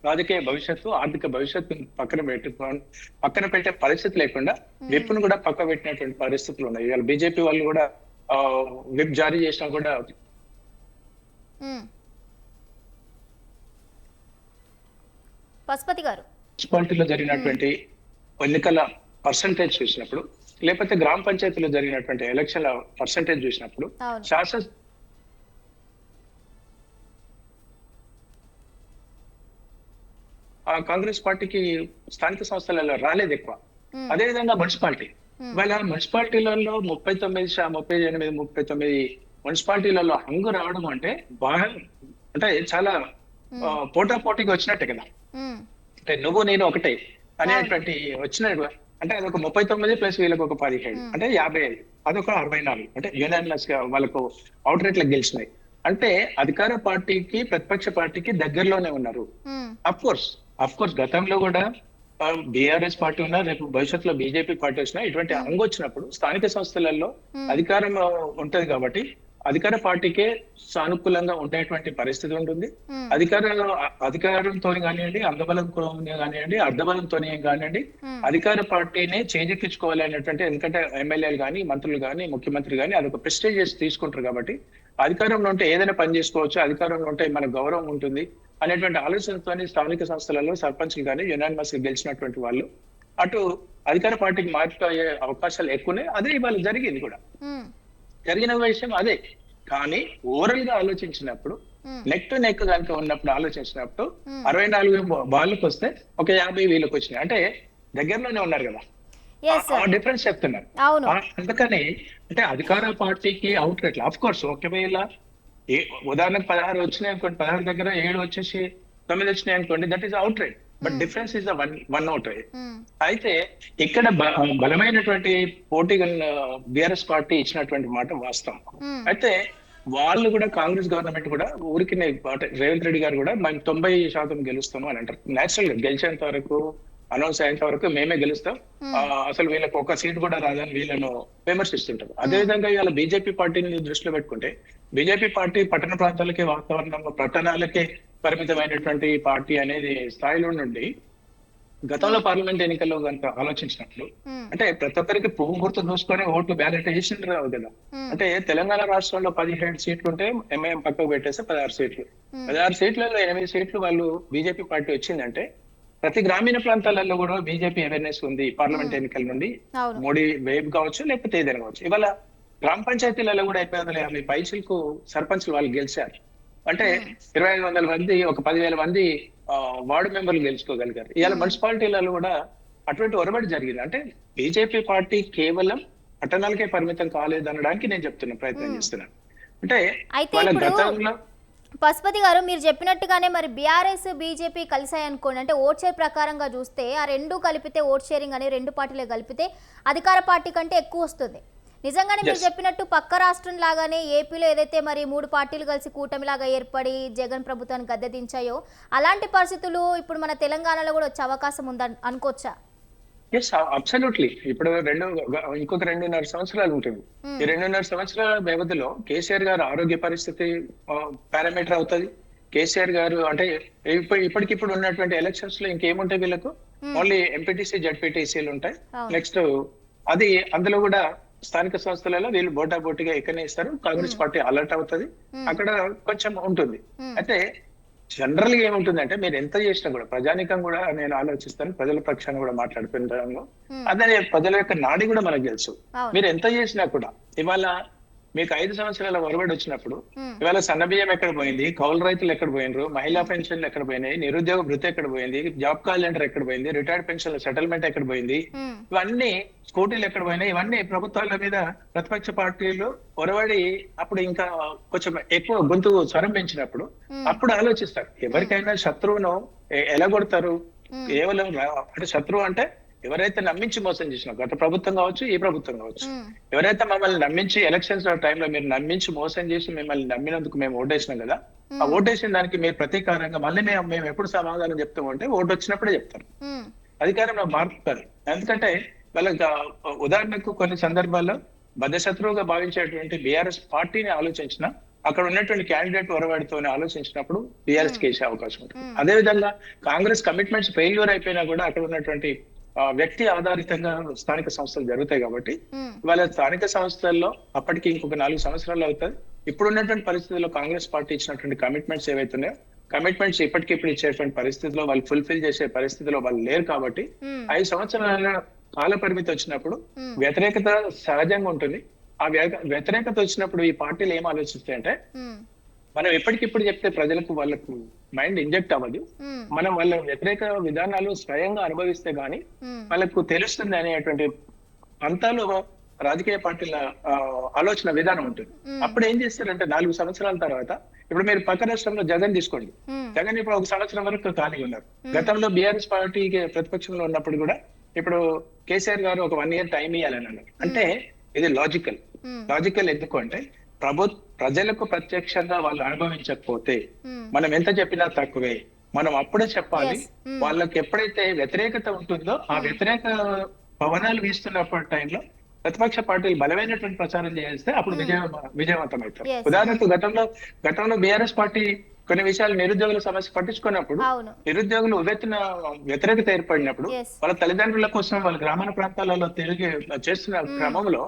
రాజకీయ భవిష్యత్తు, ఆర్థిక భవిష్యత్తు పక్కన పెట్టే పరిస్థితి లేకుండా విప్ను కూడా పక్క పెట్టినటువంటి పరిస్థితులు ఉన్నాయి. ఇవాళ బీజేపీ వాళ్ళు కూడా విప్ జారీ చేసినా కూడా పశుపతి గారు. మున్సిపాలిటీలో జరిగినటువంటి ఎన్నికల పర్సంటేజ్ చూసినప్పుడు, లేకపోతే గ్రామ పంచాయతీలో జరిగినటువంటి ఎలక్షన్ల పర్సంటేజ్ చూసినప్పుడు అవును. శాసన కాంగ్రెస్ పార్టీకి స్థానిక సంస్థలలో రాలేదు ఎక్కువ. అదేవిధంగా మున్సిపాలిటీ, ఇవాళ మున్సిపాలిటీలలో 39 మున్సిపాలిటీలలో హంగు రావడం అంటే బాగా, అంటే చాలా పోటాపోటీగా వచ్చినట్టే కదా. అంటే నువ్వు నేను ఒకటే అనేటువంటి వచ్చినట్టు, అంటే అదొక 39 ప్లస్ వీళ్ళకి ఒక 17 అంటే 55, అదొక 64, అంటే యునానిమస్ గా వాళ్ళకు అవుట్ రేట్ లకు గెలిచినాయి. అంటే అధికార పార్టీకి ప్రతిపక్ష పార్టీకి దగ్గరలోనే ఉన్నారు. అఫ్ కోర్స్ గతంలో కూడా బీఆర్ఎస్ పార్టీ ఉన్నా, రేపు భవిష్యత్తులో బీజేపీ పార్టీ వచ్చినా ఇటువంటి హంగు వచ్చినప్పుడు స్థానిక సంస్థలలో అధికారం ఉంటది కాబట్టి అధికార పార్టీకే సానుకూలంగా ఉండేటువంటి పరిస్థితి ఉంటుంది. అధికారంతో కానివ్వండి, అంగబలంతో కానివ్వండి, అర్ధబలంతో కానివ్వండి, అధికార పార్టీనే చేజెక్కించుకోవాలి అనేటువంటి, ఎందుకంటే ఎమ్మెల్యేలు కానీ, మంత్రులు కానీ, ముఖ్యమంత్రి కానీ అదొక ప్రెస్టేజియస్ తీసుకుంటారు కాబట్టి అధికారంలో ఉంటే ఏదైనా పని చేసుకోవచ్చు, అధికారంలో ఉంటే మన గౌరవం ఉంటుంది అనేటువంటి ఆలోచనతో స్థానిక సంస్థలలో సర్పంచ్లు కానీ యునానిమస్ గా గెలిచినటువంటి వాళ్ళు అటు అధికార పార్టీకి మార్పు అయ్యే అవకాశాలు ఎక్కువనే. అదే ఇవాళ జరిగింది కూడా, జరిగిన విషయం అదే. కానీ ఓవరాల్ గా ఆలోచించినప్పుడు, నెక్ టు నెక్ కనుక ఉన్నప్పుడు ఆలోచించినప్పుడు 64 వాళ్ళకి వస్తే ఒక 50 వీళ్ళకి వచ్చినాయి, అంటే దగ్గరలోనే ఉన్నారు కదా. ఆ డిఫరెన్స్ చెప్తున్నారు. అందుకని అంటే అధికార పార్టీకి అవుట్ రేట్లు ఆఫ్ కోర్స్ ఒకవేళ ఉదాహరణకు 16 వచ్చినాయి అనుకోండి, 16 దగ్గర 7 వచ్చేసి 9 వచ్చినాయి అనుకోండి, that is out rate. But difference is one out rate. అయితే ఇక్కడ బలమైనటువంటి పోటీగా బీఆర్ఎస్ పార్టీ ఇచ్చినటువంటి మాట వాస్తవం. అయితే వాళ్ళు కూడా, కాంగ్రెస్ గవర్నమెంట్ కూడా ఊరికి రేవంత్ రెడ్డి గారు కూడా మేము 90% గెలుస్తాము అని అంటారు. నేచురల్ గా గెలిచేంత వరకు, అనౌన్స్ అయ్యేంత వరకు మేమే గెలుస్తాం, అసలు వీళ్ళకి ఒక సీట్ కూడా రాదని వీళ్ళను విమర్శిస్తుంటారు. అదేవిధంగా ఇవాళ బీజేపీ పార్టీని దృష్టిలో పెట్టుకుంటే, బీజేపీ పార్టీ పట్టణ ప్రాంతాలకే, వాతావరణం పట్టణాలకే పరిమితమైనటువంటి పార్టీ అనేది స్థాయిలో నుండి గతంలో పార్లమెంట్ ఎన్నికల్లో కనుక ఆలోచించినప్పుడు, అంటే ప్రతి ఒక్కరికి పువ్వు గుర్తు చూసుకొని ఓట్లు బ్యాలెట్ వేసి రావు కదా. అంటే తెలంగాణ రాష్ట్రంలో 17 సీట్లు ఉంటే ఎంఐఎం పక్కకు పెట్టేస్తే 16 సీట్లు, 16 సీట్లలో 8 సీట్లు వాళ్ళు బీజేపీ పార్టీ వచ్చిందంటే, ప్రతి గ్రామీణ ప్రాంతాలలో కూడా బీజేపీ అవేర్నెస్ ఉంది పార్లమెంట్ ఎన్నికల నుండి. మోడీ వేవ్ కావచ్చు, లేకపోతే ఏదైనా కావచ్చు. ఇవాళ గ్రామ పంచాయతీలలో కూడా 550 పైసలకు సర్పంచ్లు వాళ్ళు గెలిచారు. అంటే 2500 మంది, ఒక 10,000 మంది వార్డు మెంబర్లు గెలుచుకోగలిగారు. ఇవాళ మున్సిపాలిటీలలో కూడా అటువంటి ఒరబడి జరిగింది. అంటే బీజేపీ పార్టీ కేవలం పట్టణాలకే పరిమితం కాలేదు అనడానికి నేను చెప్తున్నా, ప్రయత్నం చేస్తున్నాను. అంటే వాళ్ళ గతంలో పశుపతి గారు మీరు చెప్పినట్టుగానే మరి బీఆర్ఎస్ బీజేపీ కలిసాయి అనుకోండి, అంటే ఓట్ షేర్ ప్రకారంగా చూస్తే ఆ రెండు కలిపితే, ఓట్ షేరింగ్ అని రెండు పార్టీలు కలిపితే అధికార పార్టీ కంటే ఎక్కువ వస్తుంది. నిజంగానే మీరు చెప్పినట్టు పక్క రాష్ట్రం లాగానే ఏపీలో ఏదైతే మరి 3 పార్టీలు కలిసి కూటమిలాగా ఏర్పడి జగన్ ప్రభుత్వాన్ని గద్దెదించాయో అలాంటి పరిస్థితులు ఇప్పుడు మన తెలంగాణలో కూడా వచ్చే అవకాశం ఉందని అనుకోవచ్చా? Yes, absolutely. ఇప్పుడు ఇంకొక 2.5 సంవత్సరాలు ఉంటుంది. ఈ 2.5 సంవత్సరాల వ్యవధిలో కేసీఆర్ గారు ఆరోగ్య పరిస్థితి పారామీటర్ అవుతుంది. కేసీఆర్ గారు అంటే ఇప్పటికిప్పుడు ఉన్నటువంటి ఎలక్షన్స్ లో ఇంకేముంటాయి వీళ్ళకు, ఓన్లీ ఎంపీటీసీ జడ్పీటీసీలు ఉంటాయి. నెక్స్ట్ అది అందులో కూడా స్థానిక సంస్థలలో వీళ్ళు బోటాబోటీగా ఎక్కనే ఇస్తారు. కాంగ్రెస్ పార్టీ అలర్ట్ అవుతుంది, అక్కడ కొంచెం ఉంటుంది. అయితే జనరల్ గా ఏముంటుందంటే, మీరు ఎంత చేసినా కూడా ప్రజానికం కూడా, నేను ఆలోచిస్తాను ప్రజల పక్షాన్ని కూడా మాట్లాడుకుంటాను, అదే ప్రజల యొక్క నాడి కూడా మనకు తెలుసు. మీరు ఎంత చేసినా కూడా ఇవాళ మీకు 5 సంవత్సరాల ఒరబడి వచ్చినప్పుడు ఇవాళ సన్నబియ్యం ఎక్కడ పోయింది, కౌలు రైతులు ఎక్కడ పోయినరు, మహిళా పెన్షన్లు ఎక్కడ పోయినాయి, నిరుద్యోగ భృతి ఎక్కడ పోయింది, జాబ్ క్యాలెండర్ ఎక్కడ పోయింది, రిటైర్డ్ పెన్షన్ల సెటిల్మెంట్ ఎక్కడ పోయింది, ఇవన్నీ స్కూటీలు ఎక్కడ పోయినాయి, ఇవన్నీ ప్రభుత్వాల మీద ప్రతిపక్ష పార్టీలు ఒరబడి అప్పుడు ఇంకా కొంచెం ఎక్కువ గొంతు స్వరం పెంచినప్పుడు అప్పుడు ఆలోచిస్తారు. ఎవరికైనా శత్రువును ఎలా కొడతారు? కేవలం అంటే శత్రువు అంటే ఎవరైతే నమ్మించి మోసం చేసినా, గత ప్రభుత్వం కావచ్చు, ఈ ప్రభుత్వం కావచ్చు, ఎవరైతే మమ్మల్ని నమ్మించి ఎలక్షన్స్ టైంలో మీరు నమ్మించి మోసం చేసి మిమ్మల్ని నమ్మినందుకు మేము ఓటేసినాం కదా, ఆ ఓటేసిన దానికి మీరు ప్రతీకారంగా మళ్ళీ మేము ఎప్పుడు సమాధానం చెప్తామంటే ఓటు వచ్చినప్పుడే చెప్తారు, అధికారంలో మారుతారు. ఎందుకంటే వాళ్ళకి ఉదాహరణకు కొన్ని సందర్భాల్లో బద్ధశత్రువుగా భావించేటువంటి బీఆర్ఎస్ పార్టీని ఆలోచించిన, అక్కడ ఉన్నటువంటి క్యాండిడేట్ ఒరవాడితో ఆలోచించినప్పుడు బీఆర్ఎస్ కేసే అవకాశం ఉంటుంది. అదేవిధంగా కాంగ్రెస్ కమిట్మెంట్స్ ఫెయిల్యూర్ అయిపోయినా కూడా అక్కడ ఉన్నటువంటి వ్యక్తి ఆధారితంగా స్థానిక సంస్థలు జరుగుతాయి కాబట్టి వాళ్ళ స్థానిక సంస్థల్లో అప్పటికి ఇంకొక 4 సంవత్సరాలు అవుతుంది. ఇప్పుడు ఉన్నటువంటి పరిస్థితుల్లో కాంగ్రెస్ పార్టీ ఇచ్చినటువంటి కమిట్మెంట్స్ ఏవైతున్నాయో కమిట్మెంట్స్ ఇప్పటికిప్పుడు ఇచ్చేటువంటి పరిస్థితిలో వాళ్ళు ఫుల్ఫిల్ చేసే పరిస్థితిలో వాళ్ళు లేరు కాబట్టి 5 సంవత్సరాల కాల పరిమితి వచ్చినప్పుడు వ్యతిరేకత సహజంగా ఉంటుంది. ఆ వ్యతిరేకత వచ్చినప్పుడు ఈ పార్టీలు ఏం ఆలోచిస్తాయంటే మనం ఎప్పటికిప్పుడు చెప్తే ప్రజలకు వాళ్ళకు మైండ్ ఇంజెక్ట్ అవ్వదు, మనం వాళ్ళ వ్యతిరేక విధానాలు స్వయంగా అనుభవిస్తే గానీ వాళ్ళకు తెలుస్తుంది అనేటువంటి అంతాలో రాజకీయ పార్టీల ఆలోచన విధానం ఉంటుంది. అప్పుడు ఏం చేస్తారంటే 4 సంవత్సరాల తర్వాత, ఇప్పుడు మీరు పక్క రాష్ట్రంలో జగన్ తీసుకోండి, జగన్ ఇప్పుడు 1 సంవత్సరం వరకు ఖాళీగా ఉన్నారు. గతంలో బీఆర్ఎస్ పార్టీకి ప్రతిపక్షంలో ఉన్నప్పుడు కూడా ఇప్పుడు కేసీఆర్ గారు ఒక 1 ఇయర్ టైం ఇవ్వాలని అన్నారు. అంటే ఇది లాజికల్ ఎందుకు అంటే ప్రజలకు ప్రత్యక్షంగా వాళ్ళు అనుభవించకపోతే మనం ఎంత చెప్పినా తక్కువే. మనం అప్పుడే చెప్పాలి. వాళ్ళకి ఎప్పుడైతే వ్యతిరేకత ఉంటుందో ఆ వ్యతిరేక పవనాలు వీస్తున్నప్పటి టైంలో ప్రతిపక్ష పార్టీలు బలమైనటువంటి ప్రచారం చేస్తే అప్పుడు విజయవంతం అవుతారు. ఉదాహరణకు గతంలో బీఆర్ఎస్ పార్టీ కొన్ని విషయాలు నిరుద్యోగుల సమస్య పట్టించుకున్నప్పుడు, నిరుద్యోగులు ఉవ్వెత్తున వ్యతిరేకత ఏర్పడినప్పుడు వాళ్ళ తల్లిదండ్రుల కోసం వాళ్ళ గ్రామీణ ప్రాంతాలలో తిరిగి చేస్తున్న క్రమంలో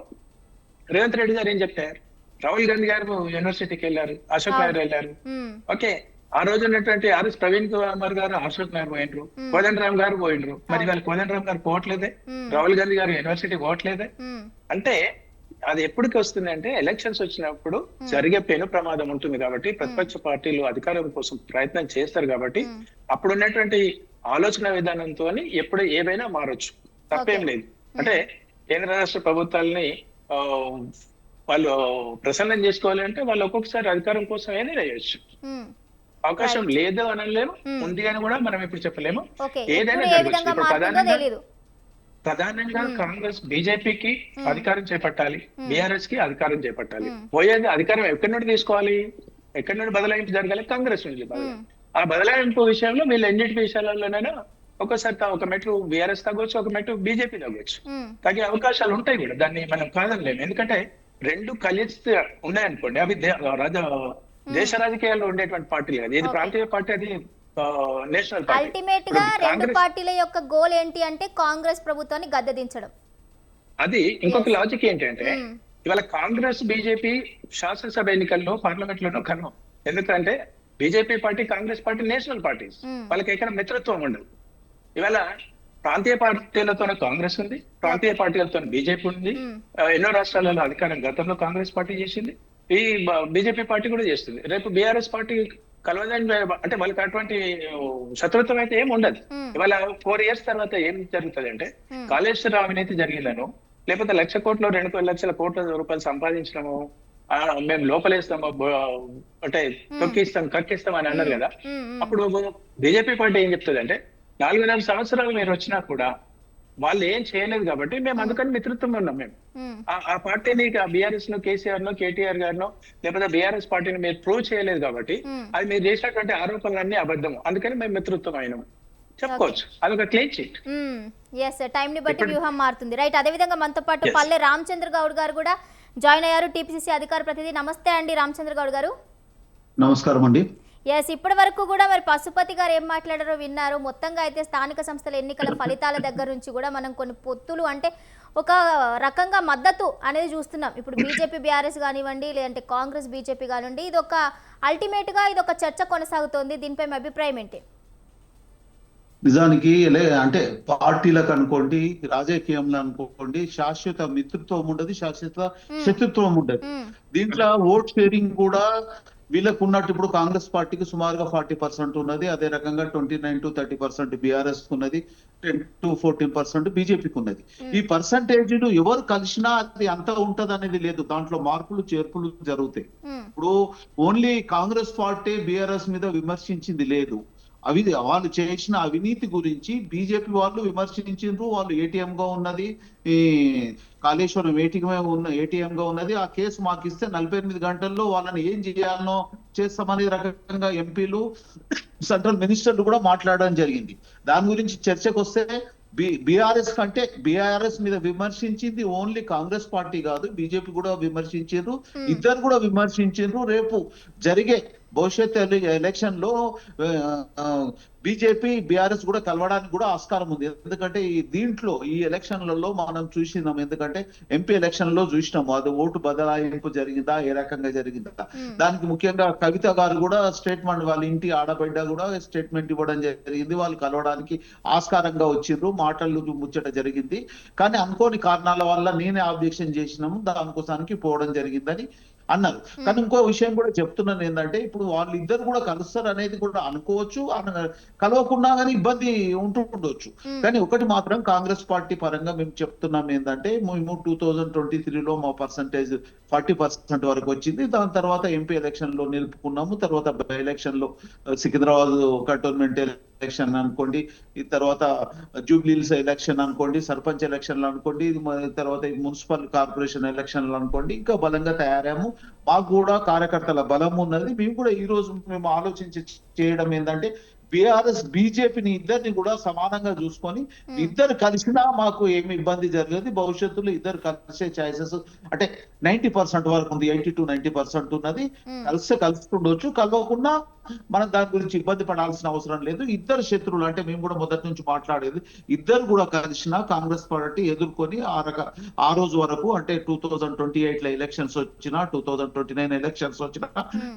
రేవంత్ రెడ్డి గారు ఏం చెప్పారు? రాహుల్ గాంధీ గారు యూనివర్సిటీకి వెళ్ళారు, అశోక్ నగర్ వెళ్ళారు. ఓకే, ఆ రోజు ఉన్నటువంటి ఆర్ఎస్ ప్రవీణ్ కుమార్ గారు అశోక్ నగర్ పోయినరు, కోదండరామ్ గారు పోయినరు. మరి వాళ్ళు కోదండరామ్ గారు పోవట్లేదే, రాహుల్ గాంధీ గారు యూనివర్సిటీ పోవట్లేదే. అంటే అది ఎప్పటికి వస్తుంది అంటే ఎలక్షన్స్ వచ్చినప్పుడు జరిగే పెను ప్రమాదం ఉంటుంది కాబట్టి ప్రతిపక్ష పార్టీలు అధికారం కోసం ప్రయత్నం చేస్తారు కాబట్టి అప్పుడు ఉన్నటువంటి ఆలోచన విధానంతో ఎప్పుడు ఏవైనా మారొచ్చు, తప్పేం లేదు. అంటే కేంద్ర రాష్ట్ర ప్రభుత్వాలని వాళ్ళు ప్రసన్నం చేసుకోవాలి అంటే వాళ్ళు ఒక్కొక్కసారి అధికారం కోసం ఏదైనా చేయొచ్చు. అవకాశం లేదు అనలేము, ఉంది అని కూడా మనం ఇప్పుడు చెప్పలేము. ఏదైనా జరగవచ్చు. ప్రధానంగా కాంగ్రెస్ బీజేపీకి అధికారం చేపట్టాలి, బీఆర్ఎస్ కి అధికారం చేపట్టాలి. పోయేది అధికారం ఎక్కడి నుండి తీసుకోవాలి, ఎక్కడి నుండి బదలాయింపు జరగాలి? కాంగ్రెస్ నుంచి బదలాయింపు. ఆ బదలాయింపు విషయంలో వీళ్ళు ఎన్నిటి విషయాలలోనైనా ఒక్కోసారి ఒక మెట్టు బీఆర్ఎస్ తగ్గొచ్చు, ఒక మెట్టు బీజేపీ తగ్గొచ్చు. తగ్గే అవకాశాలు ఉంటాయి కూడా, దాన్ని మనం కాదనలేము. ఎందుకంటే రెండు కలిసి ఉన్నాయనుకోండి, అవి దేశ రాజకీయాల్లో ఉండేటువంటి పార్టీలు కాదు. ఇది ప్రాంతీయ పార్టీ, అది నేషనల్ పార్టీ. అల్టిమేట్ గా రెండు పార్టీల యొక్క గోల్ ఏంటి అంటే కాంగ్రెస్ ప్రభుత్వాన్ని గద్దెదించడం. అది ఇంకొక లాజిక్ ఏంటంటే ఇవాళ కాంగ్రెస్ బీజేపీ శాసనసభ ఎన్నికల్లో పార్లమెంట్ లోనూ కన్నం. ఎందుకంటే BJP party, Congress party national parties, వాళ్ళకి ఎక్కడ మిత్రత్వం ఉండదు. ఇవాళ ప్రాంతీయ పార్టీలతోనే కాంగ్రెస్ ఉంది, ప్రాంతీయ పార్టీలతో బీజేపీ ఉంది. ఎన్నో రాష్ట్రాలలో అధికారం గతంలో కాంగ్రెస్ పార్టీ చేసింది, ఈ బీజేపీ పార్టీ కూడా చేస్తుంది. రేపు బీఆర్ఎస్ పార్టీ కలవదని అంటే వాళ్ళకి అటువంటి శత్రుత్వం అయితే ఏమి ఉండదు. ఇవాళ 4 years తర్వాత ఏం జరుగుతుంది అంటే కాళేశ్వరం అవినీతి జరిగిందను, లేకపోతే 1,00,000 కోట్లు 2 లక్షల కోట్ల రూపాయలు సంపాదించడము, మేము లోపలేస్తాము అంటే తొక్కిస్తాం కక్కిస్తాం అని అన్నారు కదా. అప్పుడు బీజేపీ పార్టీ ఏం చెప్తుంది అంటే 4 సంవత్సరాలు మీరు వచ్చినా కూడా వాళ్ళు ఏం చేయలేదు కాబట్టి మేము అందుకని మిత్రత్వం ఉన్నాం. మేము ఆ పార్టీని బీఆర్ఎస్ ను, కేసీఆర్ ను, కేటీఆర్ గారినో లేకపోతే బీఆర్ఎస్ పార్టీని మీరు ప్రూవ్ చేయలేదు కాబట్టి అది మీరు చేసినటువంటి ఆరోపణలన్నీ అబద్ధం, అందుకని మేము మిత్రత్వం అయినాం చెప్పుకోవచ్చు. అదొక క్లీన్ చిట్. టైం ని బట్టి వ్యూహం మారుతుంది. రైట్. అదే విధంగా మనతో పాటు పల్లె రామచంద్ర గౌడ్ గారు కూడా జాయిన్ అయ్యారు, టీపీసీసీ అధికార ప్రతినిధి. నమస్తే అండి రామచంద్ర గౌడ్ గారు. నమస్కారం అండి. ఇప్పటి వరకు కూడా మరి పశుపతి గారు ఏం మాట్లాడారో విన్నారు. మొత్తంగా అయితే స్థానిక సంస్థల ఎన్నికల ఫలితాల దగ్గర నుంచి కూడా మనం కొన్ని పొత్తులు అంటే ఒక రకంగా మద్దతు అనేది చూస్తున్నాం. ఇప్పుడు బీజేపీ బీఆర్ఎస్ కానివ్వండి, లేదంటే కాంగ్రెస్ బీజేపీ కానివ్వండి, ఇది ఒక అల్టిమేట్ గా ఇది ఒక చర్చ కొనసాగుతోంది. దీనిపై మీ అభిప్రాయం ఏంటి? నిజానికి అంటే పార్టీలకు అనుకోండి, రాజకీయంలో అనుకోండి, శాశ్వత మిత్రత్వం ఉండదు, శాశ్వత శత్రుత్వం ఉండదు. దీంట్లో ఓట్ షేరింగ్ కూడా వీళ్ళకు ఉన్నట్టు ఇప్పుడు కాంగ్రెస్ పార్టీకి సుమారుగా 40% ఉన్నది. అదే రకంగా 29 to 30% బీఆర్ఎస్ ఉన్నది, 10 to 14% బీజేపీకి ఉన్నది. ఈ పర్సంటేజ్ ఎవరు కలిసినా అది అంత ఉంటది అనేది లేదు, దాంట్లో మార్పులు చేర్పులు జరుగుతాయి. ఇప్పుడు ఓన్లీ కాంగ్రెస్ పార్టీ బీఆర్ఎస్ మీద విమర్శించింది లేదు, వాళ్ళు చేసిన అవినీతి గురించి బీజేపీ వాళ్ళు విమర్శించారు. వాళ్ళు ఏటీఎం గా ఉన్నది, ఈ కాళేశ్వరం ఏటీఎం గా ఉన్నది, ఆ కేసు మాకు ఇస్తే 48 గంటల్లో వాళ్ళని ఏం చేయాలనో చేస్తామనే రకంగా ఎంపీలు, సెంట్రల్ మినిస్టర్లు కూడా మాట్లాడడం జరిగింది. దాని గురించి చర్చకు వస్తే బీఆర్ఎస్ కంటే బీఆర్ఎస్ మీద విమర్శించింది ఓన్లీ కాంగ్రెస్ పార్టీ కాదు, బీజేపీ కూడా విమర్శించారు, ఇద్దరు కూడా విమర్శించారు. రేపు జరిగే భవిష్యత్ ఎలక్షన్ లో బీజేపీ బీఆర్ఎస్ కూడా కలవడానికి కూడా ఆస్కారం ఉంది. ఎందుకంటే ఈ ఎలక్షన్లలో మనం చూసినాం, ఎందుకంటే ఎంపీ ఎలక్షన్ లో చూసినాము అది ఓటు బదలాయింపు జరిగిందా, ఏ రకంగా జరిగిందా. దానికి ముఖ్యంగా కవిత గారు కూడా స్టేట్మెంట్, వాళ్ళ ఇంటి ఆడబిడ్డ కూడా స్టేట్మెంట్ ఇవ్వడం జరిగింది. వాళ్ళు కలవడానికి ఆస్కారంగా వచ్చిండ్రు, మాటలు ముచ్చట జరిగింది. కానీ అనుకోని కారణాల వల్ల నేనే ఆబ్జెక్షన్ చేసినాము, దానికోసానికి పోవడం జరిగిందని అన్నారు. కానీ ఇంకో విషయం కూడా చెప్తున్నాను ఏంటంటే, ఇప్పుడు వాళ్ళిద్దరు కూడా కలుస్తారు అనేది కూడా అనుకోవచ్చు, కలవకుండా కానీ ఇబ్బంది ఉంటుండొచ్చు. కానీ ఒకటి మాత్రం కాంగ్రెస్ పార్టీ పరంగా మేము చెప్తున్నాం ఏంటంటే, మేము 2023లో మా పర్సంటేజ్ 40% వరకు వచ్చింది. దాని తర్వాత ఎంపీ ఎలక్షన్ లో నిలుపుకున్నాము. తర్వాత బై ఎలక్షన్ లో సికింద్రాబాద్ కంటోన్మెంట్ ఎలక్షన్ అనుకోండి, ఈ తర్వాత జూబ్లీహిల్స్ ఎలక్షన్ అనుకోండి, సర్పంచ్ ఎలక్షన్లు అనుకోండి, తర్వాత మున్సిపల్ కార్పొరేషన్ ఎలక్షన్లు అనుకోండి, ఇంకా బలంగా తయారాము. మాకు కూడా కార్యకర్తల బలం ఉన్నది. మేము కూడా ఈ రోజు మేము ఆలోచించి చేయడం ఏంటంటే, బీఆర్ఎస్ బీజేపీని ఇద్దరిని కూడా సమానంగా చూసుకొని ఇద్దరు కలిసినా మాకు ఏమి ఇబ్బంది జరగదు. భవిష్యత్తులో ఇద్దరు కలిసే ఛాయిసెస్ అంటే 90% వరకు ఉంది, 80 to 90% ఉన్నది. కలుస్తుండొచ్చు, కలవకుండా మనం దాని గురించి ఇబ్బంది పడాల్సిన అవసరం లేదు. ఇద్దరు శత్రువులు అంటే మేము కూడా మొదటి నుంచి మాట్లాడేది, ఇద్దరు కూడా కలిసిన కాంగ్రెస్ పార్టీ ఎదుర్కొని ఆ రోజు వరకు అంటే 2028లో ఎలక్షన్స్ వచ్చినా 2029 ఎలక్షన్స్ వచ్చినా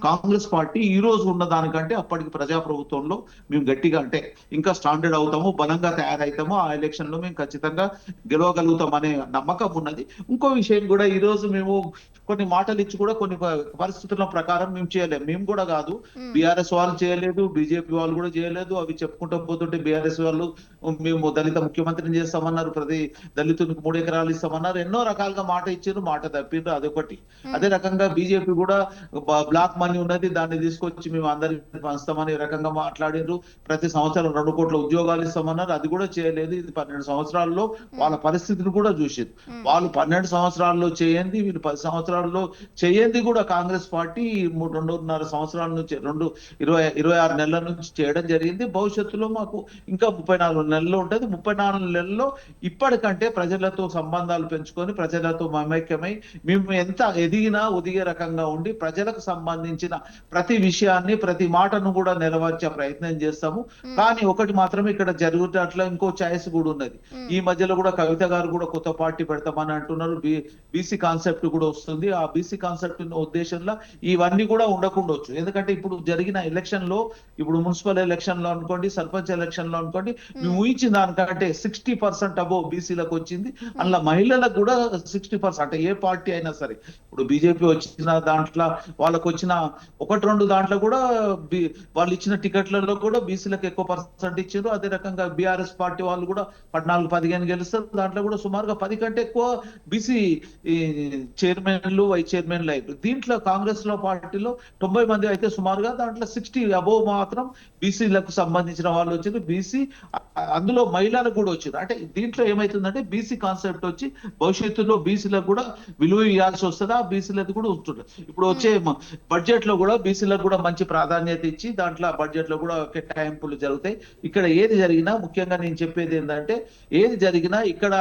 కాంగ్రెస్ పార్టీ ఈ రోజు ఉన్న దానికంటే అప్పటికి ప్రజాప్రభుత్వంలో మేము గట్టిగా అంటే ఇంకా స్టాండర్డ్ అవుతాము, బలంగా తయారవుతాము. ఆ ఎలక్షన్ లో మేము ఖచ్చితంగా గెలవగలుగుతాం అనే నమ్మకం ఉన్నది. ఇంకో విషయం కూడా, ఈ రోజు మేము కొన్ని మాటలు ఇచ్చి కూడా కొన్ని పరిస్థితుల ప్రకారం మేము చేయలేము. మేము కూడా కాదు, బీఆర్ఎస్ వాళ్ళు చేయలేదు, బీజేపీ వాళ్ళు కూడా చేయలేదు. అవి చెప్పుకుంటూ పోతుంటే బీఆర్ఎస్ వాళ్ళు మేము దళిత ముఖ్యమంత్రిని చేస్తామన్నారు, ప్రతి దళితునికి 3 ఎకరాలు ఇస్తామన్నారు, ఎన్నో రకాలుగా మాట ఇచ్చారు, మాట తప్పిండ్రు, అదొకటి. అదే రకంగా బీజేపీ కూడా బ్లాక్ మనీ ఉన్నది, దాన్ని తీసుకొచ్చి మేము అందరికి పంచుతామని రకంగా మాట్లాడిండ్రు. ప్రతి సంవత్సరం 2 కోట్ల ఉద్యోగాలు ఇస్తామన్నారు, అది కూడా చేయలేదు. ఇది 12 సంవత్సరాల్లో వాళ్ళ పరిస్థితిని కూడా చూసింది. వాళ్ళు 12 సంవత్సరాల్లో చేయండి, వీళ్ళు 10 సంవత్సరాల్లో చేయండి కూడా కాంగ్రెస్ పార్టీ 2.5 సంవత్సరాల నుంచి 26 నెలల నుంచి చేయడం జరిగింది. భవిష్యత్తులో మాకు ఇంకా 34 నెలలు ఉంటది. 34 నెలల్లో ఇప్పటికంటే ప్రజలతో సంబంధాలు పెంచుకొని ప్రజలతో మమైక్యమై మేము ఎంత ఎదిగినా ఒదిగే రకంగా ఉండి ప్రజలకు సంబంధించిన ప్రతి విషయాన్ని ప్రతి మాటను కూడా నెరవేర్చే ప్రయత్నం చేస్తాము. కానీ ఒకటి మాత్రం ఇక్కడ జరుగుతున్నట్లు ఇంకో ఛాయిస్ కూడా ఉన్నది. ఈ మధ్యలో కూడా కవిత గారు కూడా కొత్త పార్టీ పెడతామని అంటున్నారు. బీసీ కాన్సెప్ట్ కూడా వస్తుంది. ఆ బీసీ కాన్సెప్ట్ ఉద్దేశంలో ఇవన్నీ కూడా ఉండకుండొచ్చు. ఎందుకంటే ఇప్పుడు జరిగిన ఎలక్షన్ లో, ఇప్పుడు మున్సిపల్ ఎలక్షన్ లో అనుకోండి, సర్పంచ్ ఎలక్షన్ లో అనుకోండి, మేము ఊహించిన దానికంటే 60% అబోవ్ బీసీలకు వచ్చింది. అందులో మహిళలకు కూడా 60%. అంటే ఏ పార్టీ అయినా సరే, ఇప్పుడు బీజేపీ వచ్చిన దాంట్లో వాళ్ళకు వచ్చిన 1-2 దాంట్లో కూడా వాళ్ళు ఇచ్చిన టికెట్లలో కూడా బీసీలకు ఎక్కువ పర్సెంట్ ఇచ్చారు. అదే రకంగా బీఆర్ఎస్ పార్టీ వాళ్ళు కూడా 14-15 గెలుస్తారు. దాంట్లో కూడా సుమారుగా 10 కంటే ఎక్కువ బీసీ చైర్మన్లు, వైస్ చైర్మన్లు అయ్యారు. దీంట్లో కాంగ్రెస్ లో పార్టీలో 90 మంది అయితే సుమారుగా దాంట్లో 60 అబోవ్ మాత్రం బీసీలకు సంబంధించిన వాళ్ళు వచ్చారు. బీసీ అందులో మహిళలకు కూడా వచ్చారు. అంటే దీంట్లో ఏమైతుందంటే బీసీ కాన్సెప్ట్ వచ్చి భవిష్యత్తులో బీసీలకు కూడా విలువ ఇవ్వాల్సి వస్తుంది. ఆ బీసీలకు కూడా ఉంటుంది. ఇప్పుడు వచ్చే బడ్జెట్ లో కూడా బీసీలకు కూడా మంచి ప్రాధాన్యత ఇచ్చి దాంట్లో బడ్జెట్ లో కూడా కేటాయింపులు జరుగుతాయి. ఇక్కడ ఏది జరిగినా ముఖ్యంగా నేను చెప్పేది ఏంటంటే, ఏది జరిగినా ఇక్కడ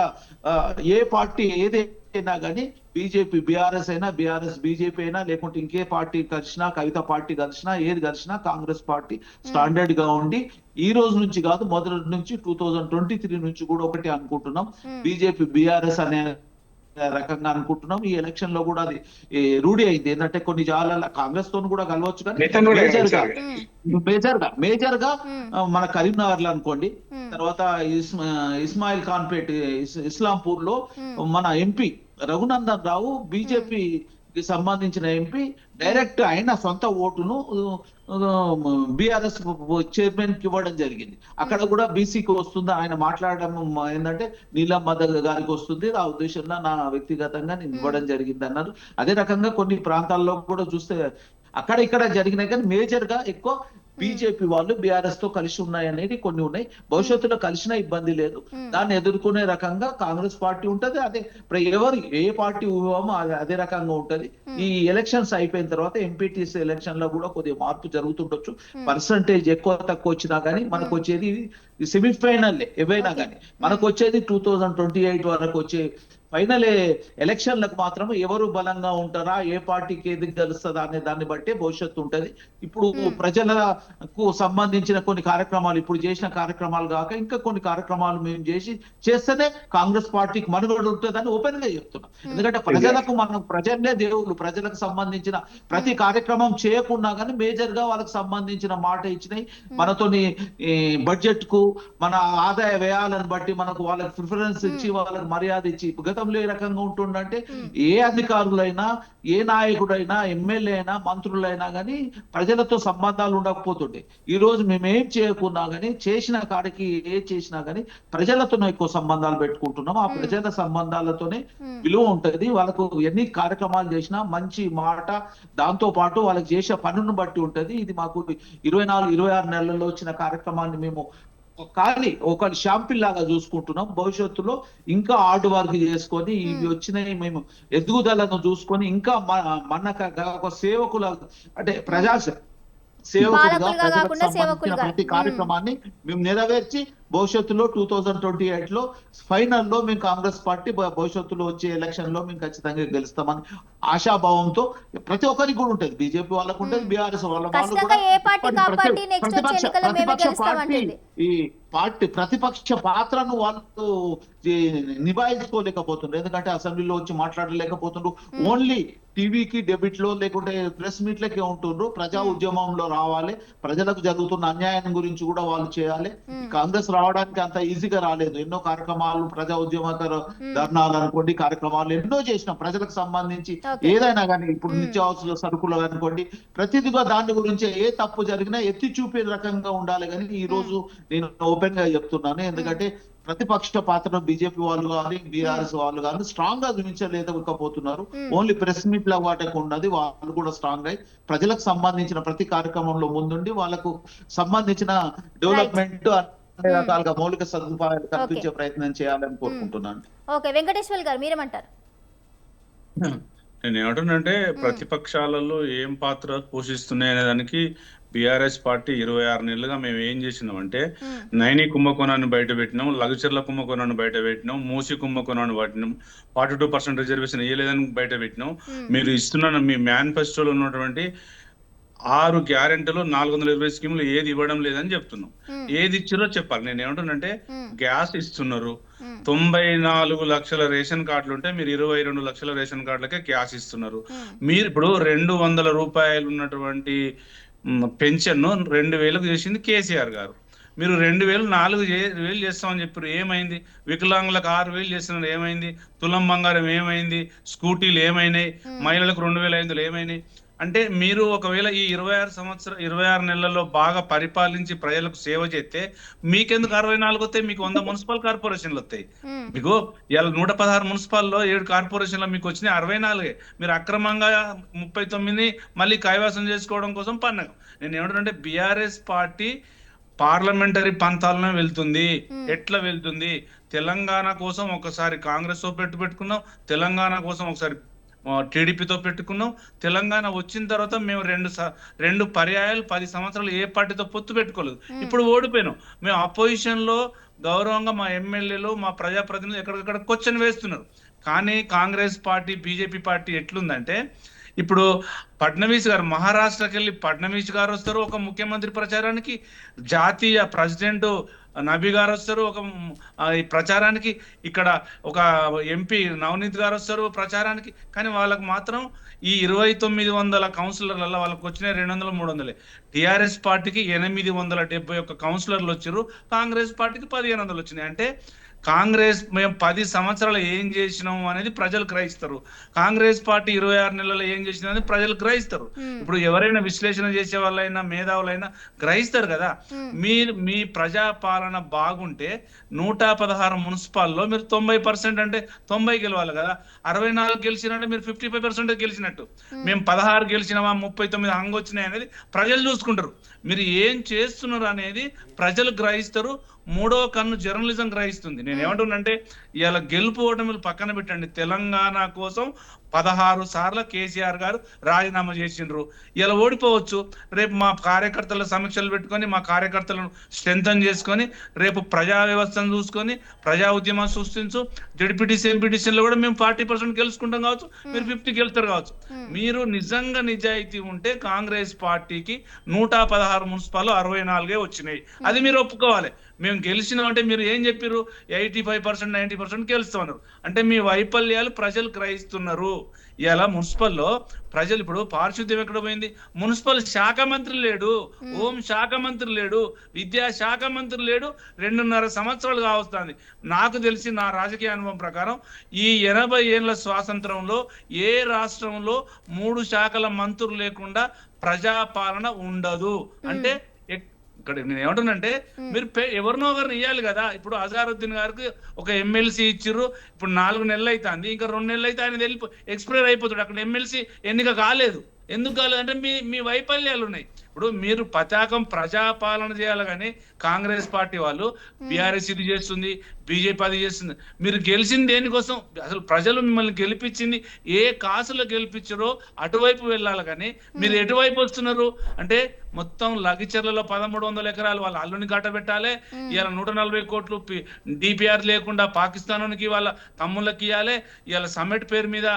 ఏ పార్టీ ఏదైనా కానీ, బీజేపీ బీఆర్ఎస్ అయినా, బీఆర్ఎస్ బీజేపీ అయినా, లేకుంటే ఇంకే పార్టీ కలిసినా, కవిత పార్టీ కలిసినా, ఏది కలిసినా కాంగ్రెస్ పార్టీ స్టాండర్డ్ గా ఉండి ఈ రోజు నుంచి కాదు, మొదటి నుంచి 2023 నుంచి కూడా ఒకటి అనుకుంటున్నాం. బీజేపీ బీఆర్ఎస్ అనే రకంగా అనుకుంటున్నాం. ఈ ఎలక్షన్ లో కూడా అది రూఢి అయింది. ఏంటంటే కొన్ని జాగాల కాంగ్రెస్ తో కూడా కలవచ్చు, కానీ మేజర్ గా మన కరీంనగర్ లో అనుకోండి, తర్వాత ఇస్మాయిల్ ఖాన్పేట్ ఇస్లాంపూర్ లో మన ఎంపీ రఘునందన్ రావు, బీజేపీ సంబంధించిన ఎంపీ, డైరెక్ట్ ఆయన సొంత ఓటును బీఆర్ఎస్ చైర్మన్ కి ఇవ్వడం జరిగింది. అక్కడ కూడా బీసీకి వస్తుంది. ఆయన మాట్లాడడం ఏంటంటే నీలమ్మ గారికి వస్తుంది, ఆ ఉద్దేశంలో నా వ్యక్తిగతంగా నేను ఇవ్వడం జరిగింది అన్నారు. అదే రకంగా కొన్ని ప్రాంతాల్లో కూడా చూస్తే అక్కడ ఇక్కడ జరిగినాయి, కానీ మేజర్ గా ఎక్కువ బీజేపీ వాళ్ళు బీఆర్ఎస్ తో కలిసి ఉన్నాయి అనేది కొన్ని ఉన్నాయి. భవిష్యత్తులో కలిసిన ఇబ్బంది లేదు. దాన్ని ఎదుర్కొనే రకంగా కాంగ్రెస్ పార్టీ ఉంటది. అదే ఎవరు ఏ పార్టీ ఊహామో అదే రకంగా ఉంటది. ఈ ఎలక్షన్స్ అయిపోయిన తర్వాత ఎంపీటీసీ ఎలక్షన్ లో కూడా కొద్దిగా మార్పు జరుగుతుండొచ్చు. పర్సంటేజ్ ఎక్కువ తక్కువ వచ్చినా గానీ మనకు వచ్చేది సెమీఫైనల్ ఏవైనా కానీ మనకు వచ్చేది 2028 వరకు వచ్చే ఫైనల్ ఎలక్షన్లకు మాత్రం ఎవరు బలంగా ఉంటారా, ఏ పార్టీకి ఏది గెలుస్తుందా అనే దాన్ని బట్టి భవిష్యత్తు ఉంటది. ఇప్పుడు ప్రజలకు సంబంధించిన కొన్ని కార్యక్రమాలు, ఇప్పుడు చేసిన కార్యక్రమాలు కాక ఇంకా కొన్ని కార్యక్రమాలు మేము చేస్తేనే కాంగ్రెస్ పార్టీకి మనుగడ ఉంటుందని ఓపెన్ గా చెప్తున్నాం. ఎందుకంటే ప్రజలకు మనం ప్రజలే దేవుళ్ళు, ప్రజలకు సంబంధించిన ప్రతి కార్యక్రమం చేయకున్నా కానీ మేజర్ గా వాళ్ళకి సంబంధించిన మాట ఇచ్చినాయి. మనతోని బడ్జెట్ కు మన ఆదాయ వ్యయాలను బట్టి మనకు వాళ్ళకి ప్రిఫరెన్స్ ఇచ్చి వాళ్ళకి మర్యాద ఇచ్చి, గతంలో ఏ రకంగా ఉంటుందంటే ఏ అధికారులైనా ఏ నాయకుడైనా ఎమ్మెల్యే అయినా మంత్రులైనా కానీ ప్రజలతో సంబంధాలు ఉండకపోతుండే. ఈ రోజు మేమేం చేయకున్నా కానీ చేసిన కాడికి ఏ చేసినా కానీ ప్రజలతోనే ఎక్కువ సంబంధాలు పెట్టుకుంటున్నాం. ఆ ప్రజల సంబంధాలతోనే విలువ ఉంటది. వాళ్ళకు ఎన్ని కార్యక్రమాలు చేసినా మంచి మాట, దాంతో పాటు వాళ్ళకి చేసే పనులను బట్టి ఉంటది. ఇది మాకు 24-26 నెలల్లో వచ్చిన కార్యక్రమాన్ని మేము కానీ ఒక షాంపిల్ లాగా చూసుకుంటున్నాం. భవిష్యత్తులో ఇంకా హార్డ్ వర్క్ చేసుకొని ఇవి వచ్చినాయి మేము ఎదుగుదలను చూసుకొని ఇంకా ఒక సేవకుల అంటే సేవకులుగా ప్రజలకు సంబంధించిన ప్రతి కార్యక్రమాన్ని మేము నెరవేర్చి భవిష్యత్తులో 2028 లో ఫైనల్లో మేము కాంగ్రెస్ పార్టీ భవిష్యత్తులో వచ్చే ఎలక్షన్ లో మేము ఖచ్చితంగా గెలుస్తామని ఆశాభావంతో ప్రతి ఒక్కరికి కూడా ఉంటుంది. బీజేపీ వాళ్ళకు ఉంటుంది, బీఆర్ఎస్ వాళ్ళ ప్రతిపక్ష పాత్రను వాళ్ళు నిభాయించుకోలేకపోతున్నారు. ఎందుకంటే అసెంబ్లీలో వచ్చి మాట్లాడలేకపోతున్నారు. ఓన్లీ టీవీకి డెబిట్ లో లేకుంటే ప్రెస్ మీట్లకే ఉంటుండ్రు. ప్రజా ఉద్యమంలో రావాలి, ప్రజలకు జరుగుతున్న అన్యాయం గురించి కూడా వాళ్ళు చేయాలి. కాంగ్రెస్ రావడానికి అంత ఈజీగా రాలేదు. ఎన్నో కార్యక్రమాలు, ప్రజా ఉద్యమకర ధర్నాలు అనుకోండి, కార్యక్రమాలు ఎన్నో చేసినాం ప్రజలకు సంబంధించి. ఏదైనా కానీ ఇప్పుడు నిత్యావసర సరుకులు అనుకోండి, ప్రతిదిగా దాని గురించి ఏ తప్పు జరిగినా ఎత్తి చూపే రకంగా ఉండాలి. కానీ ఈ రోజు నేను ఓపెన్ గా చెప్తున్నాను, ఎందుకంటే ప్రతిపక్ష పాత్ర బీజేపీ వాళ్ళు కానీ బీఆర్ఎస్ వాళ్ళు కానీ స్ట్రాంగ్ గా చూపించలేకపోతున్నారు. ఓన్లీ ప్రెస్ మీట్ లా వాటకు ఉన్నది. వాళ్ళు కూడా స్ట్రాంగ్ అయి ప్రజలకు సంబంధించిన ప్రతి కార్యక్రమంలో ముందుండి వాళ్ళకు సంబంధించిన డెవలప్మెంట్ అన్ని రకాలుగా మౌలిక సదుపాయాలు కల్పించే ప్రయత్నం చేయాలని కోరుకుంటున్నాను. ఓకే, వెంకటేశ్వర్ గారు మీరేమంటారు? నేను ఏమంటున్నానంటే ప్రతిపక్షాలలో ఏం పాత్ర పోషిస్తున్నాయి అనే దానికి బీఆర్ఎస్ పార్టీ 26 నెలలుగా మేము ఏం చేసినామంటే నైని కుంభకోణాన్ని బయట పెట్టినాం, లగచర్ల కుంభకోణాన్ని బయట పెట్టినాం, మూసి కుంభకోణాన్ని పట్టినాం, 42% రిజర్వేషన్ ఇవ్వలేదని బయట పెట్టినాం. మీరు ఇస్తున్న మీ మేనిఫెస్టోలో ఉన్నటువంటి 6 గ్యారెంటీలు 420 స్కీములు ఏది ఇవ్వడం లేదని చెప్తున్నాం. ఏది ఇచ్చిరో చెప్పాలి. నేను ఏమంటున్నానంటే గ్యాస్ ఇస్తున్నారు, 94 లక్షల రేషన్ కార్డులు ఉంటే మీరు 22 లక్షల రేషన్ కార్డులకే గ్యాస్ ఇస్తున్నారు. మీరు ఇప్పుడు 200 రూపాయలు ఉన్నటువంటి పెన్షన్ 2000కు చేసింది కేసీఆర్ గారు. మీరు 2000 4,000 చేస్తామని చెప్పారు, ఏమైంది? వికలాంగులకు 6,000 చేస్తున్నారు, ఏమైంది? తులం బంగారం ఏమైంది? స్కూటీలు ఏమైనాయి? మహిళలకు 2,500 ఏమైనాయి? అంటే మీరు ఒకవేళ ఈ 26 నెలల్లో బాగా పరిపాలించి ప్రజలకు సేవ చేస్తే మీకెందుకు 64 వస్తాయి? మీకు 100 మున్సిపల్ కార్పొరేషన్లు వస్తాయి. మీకు ఇలా 116 మున్సిపాల్లో 7 కార్పొరేషన్లు మీకు వచ్చినాయి 64. మీరు అక్రమంగా 39 మళ్ళీ కైవసం చేసుకోవడం కోసం పన్నాం. నేను ఏమంటానంటే బీఆర్ఎస్ పార్టీ పార్లమెంటరీ పంతాలనే వెళ్తుంది. ఎట్లా వెళ్తుంది? తెలంగాణ కోసం ఒకసారి కాంగ్రెస్ తో పెట్టుకున్నాం, తెలంగాణ కోసం ఒకసారి టీడీపీతో పెట్టుకున్నాం. తెలంగాణ వచ్చిన తర్వాత మేము 2 పర్యాయాలు 10 సంవత్సరాలు ఏ పార్టీతో పొత్తు పెట్టుకోలేదు. ఇప్పుడు ఓడిపోయినాం. మేము అపోజిషన్ లో గౌరవంగా మా ఎమ్మెల్యేలు, మా ప్రజాప్రతినిధులు ఎక్కడికక్కడ క్వశ్చన్ వేస్తున్నారు. కానీ కాంగ్రెస్ పార్టీ, బీజేపీ పార్టీ ఎట్లుందంటే ఇప్పుడు ఫడ్నవీస్ గారు మహారాష్ట్రకి వెళ్ళి ఫడ్నవీస్ గారు వస్తారు ఒక ముఖ్యమంత్రి ప్రచారానికి, జాతీయ ప్రెసిడెంట్ నబీ గారు వస్తారు ఒక ప్రచారానికి, ఇక్కడ ఒక ఎంపీ నవనీత్ గారు వస్తారు ప్రచారానికి. కానీ వాళ్ళకు మాత్రం ఈ 2900 కౌన్సిలర్లలో వాళ్ళకి వచ్చినాయి 200, 300. టిఆర్ఎస్ పార్టీకి 871 కౌన్సిలర్లు వచ్చారు, కాంగ్రెస్ పార్టీకి 1500 వచ్చినాయి. అంటే కాంగ్రెస్ మేము 10 సంవత్సరాలు ఏం చేసినాము అనేది ప్రజలు గ్రహిస్తారు. కాంగ్రెస్ పార్టీ 26 నెలల్లో ఏం చేసిన అనేది ప్రజలు గ్రహిస్తారు. ఇప్పుడు ఎవరైనా విశ్లేషణ చేసే వాళ్ళైనా మేధావులైనా గ్రహిస్తారు కదా. మీ ప్రజా పాలన బాగుంటే 116 మున్సిపాల్లో మీరు 90% అంటే 90 గెలవాలి కదా. 64 గెలిచినట్టు మీరు 55% గెలిచినట్టు. మేము 16 గెలిచినామా 39 హంగొచ్చినాయి అనేది ప్రజలు చూసుకుంటారు. మీరు ఏం చేస్తున్నారు అనేది ప్రజలు గ్రహిస్తారు. 3వ కన్ను జర్నలిజం గ్రహిస్తుంది. నేను ఏమంటున్నానంటే ఇవాళ గెలుపు ఓటమిలు పక్కన పెట్టండి, తెలంగాణ కోసం 16 సార్లు కేసీఆర్ గారు రాజీనామా చేసిండ్రు. ఇలా ఓడిపోవచ్చు. రేపు మా కార్యకర్తల సమీక్షలు పెట్టుకొని మా కార్యకర్తలను స్ట్రెంథన్ చేసుకొని రేపు ప్రజా వ్యవస్థను చూసుకొని ప్రజా ఉద్యమం సృష్టించు. జడ్పీటీసీ ఎంపీటీసీలో కూడా మేము 40% గెలుచుకుంటాం కావచ్చు, మీరు 50 గెలుస్తారు కావచ్చు. మీరు నిజంగా నిజాయితీ ఉంటే కాంగ్రెస్ పార్టీకి 116 మున్సిపాలు 64 వచ్చినాయి. అది మీరు ఒప్పుకోవాలి. మేము గెలిచినాం అంటే మీరు ఏం చెప్పారు? 85% 90% గెలుస్తున్నారు అంటే మీ వైఫల్యాలు ప్రజలు గ్రహిస్తున్నారు. ఇలా మున్సిపల్లో ప్రజలు ఇప్పుడు పారిశుద్ధ్యం ఎక్కడ పోయింది? మున్సిపల్ శాఖ మంత్రి లేడు, హోం శాఖ మంత్రి లేడు, విద్యా శాఖ మంత్రి లేడు. 2.5 సంవత్సరాలు కావస్తుంది. నాకు తెలిసి నా రాజకీయ అనుభవం ప్రకారం ఈ 80 ఏళ్ల స్వాతంత్రంలో ఏ రాష్ట్రంలో 3 శాఖల మంత్రులు లేకుండా ప్రజాపాలన ఉండదు. అంటే ఇక్కడ నేను ఏమంటున్నానంటే మీరు ఎవరినో ఒకరిని ఇవ్వాలి కదా. ఇప్పుడు అజారుద్దీన్ గారికి ఒక ఎమ్మెల్సీ ఇచ్చిర్రు, ఇప్పుడు 4 నెలలు అవుతుంది, ఇంకా 2 నెలలు అయితే ఆయన ఎక్స్పైర్ అయిపోతాడు. అక్కడ ఎమ్మెల్సీ ఎన్నిక కాలేదు. ఎందుకు కాలేదంటే మీ వైఫల్యాలు ఉన్నాయి. ఇప్పుడు మీరు పతాకం ప్రజాపాలన చేయాలి కానీ కాంగ్రెస్ పార్టీ వాళ్ళు బీఆర్ఎస్ ఇది చేస్తుంది, బీజేపీ అది చేస్తుంది. మీరు గెలిచింది దేనికోసం? అసలు ప్రజలు మిమ్మల్ని గెలిపించింది ఏ కాసులో గెలిపించారో అటువైపు వెళ్ళాలి కానీ మీరు ఎటువైపు వస్తున్నారు అంటే మొత్తం లగిచర్లలో 1300 ఎకరాలు వాళ్ళ అల్లుని కట్టబెట్టాలి. ఇవాళ 140 కోట్లు డిపిఆర్ లేకుండా పాకిస్తాన్కి వాళ్ళ తమ్ముళ్ళకి ఇవ్వాలి. ఇవాళ సమ్మిట్ పేరు మీద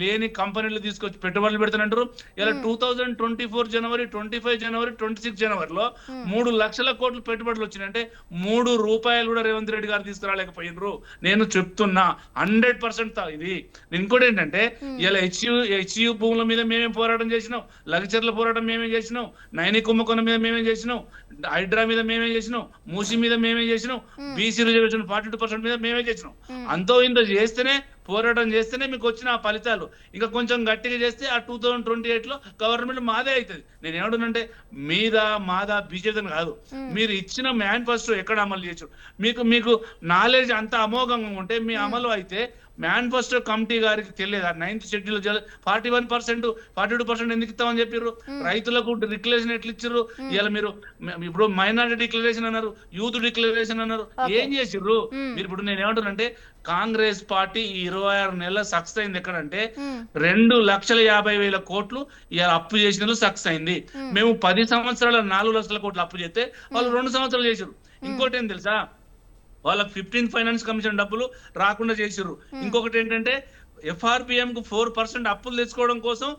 లేని కంపెనీలు తీసుకొచ్చి పెట్టుబడులు పెడుతున్నట్టు. ఇలా 2024 జనవరి, 25 జనవరి, 26 జనవరిలో 3 లక్షల కోట్లు పెట్టుబడులు వచ్చినాయి. అంటే 3 రూపాయలు కూడా రేవంత్ రెడ్డి గారు తీసుకురాలేకపోయినరు. నేను చెప్తున్నా 100% ఇది. ఇంకోటి ఏంటంటే ఇలా హెచ్యు భూముల మీద మేమే పోరాటం చేసినాం, లగచర్ల పోరాటం మేమే చేసినాం, నైని కుంభకోణం మీద మేమే చేసినాం, హైడ్రా మీద మేమే చేసినాం, మూసి మీద మేమే చేసినాం, బీసీ రిజర్వేషన్ 42% మీద మేమే చేసినాం. అంతో ఇంత చేస్తేనే పోరాటం చేస్తేనే మీకు వచ్చిన ఆ ఫలితాలు. ఇంకా కొంచెం గట్టిగా చేస్తే ఆ 2028లో గవర్నమెంట్ మాదే అవుతుంది. నేను ఏమంటున్నానంటే మాదా బీజేపీ కాదు, మీరు ఇచ్చిన మేనిఫెస్టో ఎక్కడ అమలు చేయొచ్చు. మీకు నాలెడ్జ్ అంత అమోఘంగా ఉంటే మీ అమలు అయితే మేనిఫెస్టో కమిటీ గారికి తెలియదు. 9th షెడ్యూల్ 41%, 42% ఎందుకు ఇస్తామని చెప్పారు? రైతులకు డిక్లరేషన్ ఎట్లా ఇచ్చారు? ఇలా మీరు ఇప్పుడు మైనారిటీ డిక్లరేషన్ అన్నారు, యూత్ డిక్లరేషన్ అన్నారు, ఏం చేసిర్రు మీరు? ఇప్పుడు నేను ఏమంటున్నానంటే కాంగ్రెస్ పార్టీ ఈ 26 నెలల సక్సెస్ అయింది ఎక్కడంటే 2,50,000 కోట్లు ఇలా అప్పు చేసిన సక్సెస్ అయింది. మేము 10 సంవత్సరాల 4 లక్షల కోట్లు అప్పు చేస్తే వాళ్ళు 2 సంవత్సరాలు చేశారు. ఇంకోటి ఏం తెలుసా? వాళ్ళకి 15th ఫైనాన్స్ కమిషన్ డబ్బులు రాకుండా చేసిర్రు. ఇంకొకటి ఏంటంటే FRPM కు 4% అప్పులు తెచ్చుకోవడం కోసం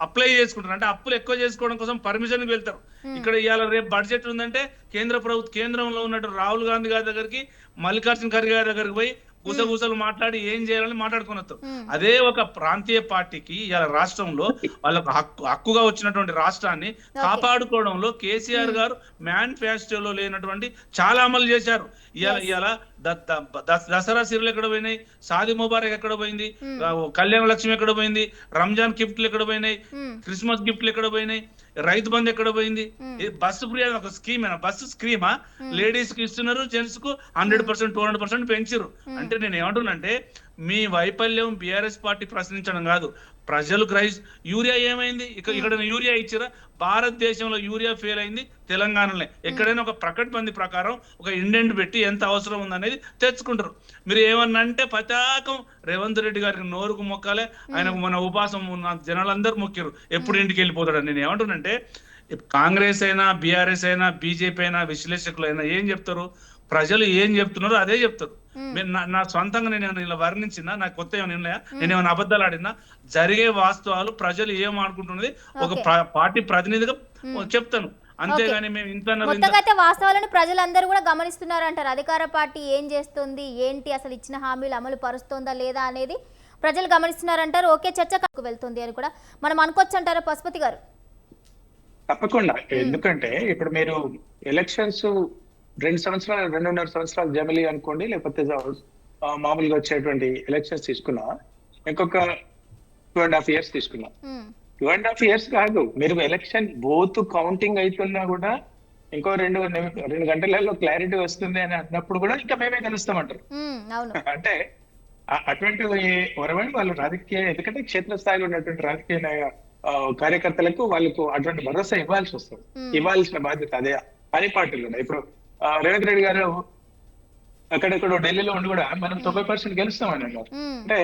అప్లై చేసుకుంటారు. అంటే అప్పులు ఎక్కువ చేసుకోవడం కోసం పర్మిషన్ వెళ్తారు. ఇక్కడ ఇవాళ రేపు బడ్జెట్ ఉందంటే కేంద్రంలో ఉన్నట్టు రాహుల్ గాంధీ గారి దగ్గరికి, మల్లికార్జున ఖర్గే గారి దగ్గరికి పోయి గుసగుసలు మాట్లాడి ఏం చేయాలని మాట్లాడుకుని వస్తారు. అదే ఒక ప్రాంతీయ పార్టీకి ఇలా రాష్ట్రంలో వాళ్ళకు హక్కుగా వచ్చినటువంటి రాష్ట్రాన్ని కాపాడుకోవడంలో కేసీఆర్ గారు మేనిఫెస్టోలో లేనటువంటి చాలా అమలు చేశారు. ఇవాళ దసరా సిరులు ఎక్కడ పోయినాయి, షాదీ ముబారక్ ఎక్కడ పోయింది, కళ్యాణ లక్ష్మి ఎక్కడ పోయింది, రంజాన్ గిఫ్ట్లు ఎక్కడ పోయినాయి, క్రిస్మస్ గిఫ్ట్లు ఎక్కడ పోయినాయి, రైతు బంధు ఎక్కడ పోయింది, బస్సు ఫ్రీ అని ఒక స్కీమేనా? Bus schema? లేడీస్ కి ఇస్తున్నారు, జెంట్స్ కు 100%, 200% పెంచారు. అంటే నేను ఏమంటున్నానంటే మీ వైఫల్యం బీఆర్ఎస్ పార్టీ ప్రశ్నించడం కాదు, ప్రజలు యూరియా ఏమైంది? ఇక్కడ యూరియా ఇచ్చారా? భారతదేశంలో యూరియా ఫెయిల్ అయింది తెలంగాణలో. ఎక్కడైనా ఒక ప్రకటన ప్రకారం ఒక ఇండెంట్ పెట్టి ఎంత అవసరం ఉందనేది తెచ్చుకుంటారు. మీరు ఏమన్నా అంటే పతాకం రేవంత్ రెడ్డి గారికి నోరుకు మొక్కాలే, ఆయనకు మన ఉపాసం జనాలందరూ మొక్కారు ఎప్పుడు ఇంటికి వెళ్ళిపోతాడని. నేను ఏమంటున్నానంటే కాంగ్రెస్ అయినా, బీఆర్ఎస్ అయినా, బీజేపీ అయినా, విశ్లేషకులు అయినా ఏం చెప్తారు? ప్రజలు ఏం చెప్తున్నారో అదే చెప్తారు. నా సొంతంగా నేను ఇలా వర్ణించినా, నాకు కొత్త ఏమైనా నేనేమైనా అబద్ధాలు ఆడినా, జరిగే వాస్తవాలు ప్రజలు ఏం ఆడుకుంటున్నది ఒక పార్టీ ప్రతినిధిగా చెప్తాను. అంతేగాని మేము మొత్తమైతే వాస్తవాలను ప్రజలందరూ కూడా గమనిస్తున్నారు అంటారు. అధికార పార్టీ ఏం చేస్తుంది, ఏంటి, అసలు ఇచ్చిన హామీలు అమలు పరుస్తుందా లేదా అనేది ప్రజలు గమనిస్తున్నారంటారు. ఓకే, చర్చకు వెళ్తుంది అని కూడా మనం అనుకోవచ్చు అంటారా పశుపతి గారు? తప్పకుండా. ఎందుకంటే ఇప్పుడు మీరు ఎలక్షన్స్ 2.5 సంవత్సరాలు జమిలీ అనుకోండి, లేకపోతే మామూలుగా వచ్చేటువంటి ఎలక్షన్స్ తీసుకున్నా, ఇంకొక 2.5 years తీసుకున్నా. 2.5 years కాదు, మీరు ఎలక్షన్ బోత్ కౌంటింగ్ అవుతున్నా కూడా ఇంకో 2 గంటలలో క్లారిటీ వస్తుంది అని అన్నప్పుడు కూడా ఇంకా మేమే కలుస్తామంటారు. అంటే అటువంటి వరవని వాళ్ళు రాజకీయ, ఎందుకంటే క్షేత్రస్థాయిలో ఉన్నటువంటి రాజకీయ కార్యకర్తలకు వాళ్ళకు అటువంటి భరోసా ఇవ్వాల్సిన బాధ్యత అదే పని పార్టీలు ఉన్నాయి. ఇప్పుడు రేవంత్ రెడ్డి గారు అక్కడెక్కడో ఢిల్లీలో ఉండి కూడా మనం 90% గెలుస్తామని అన్నారు. అంటే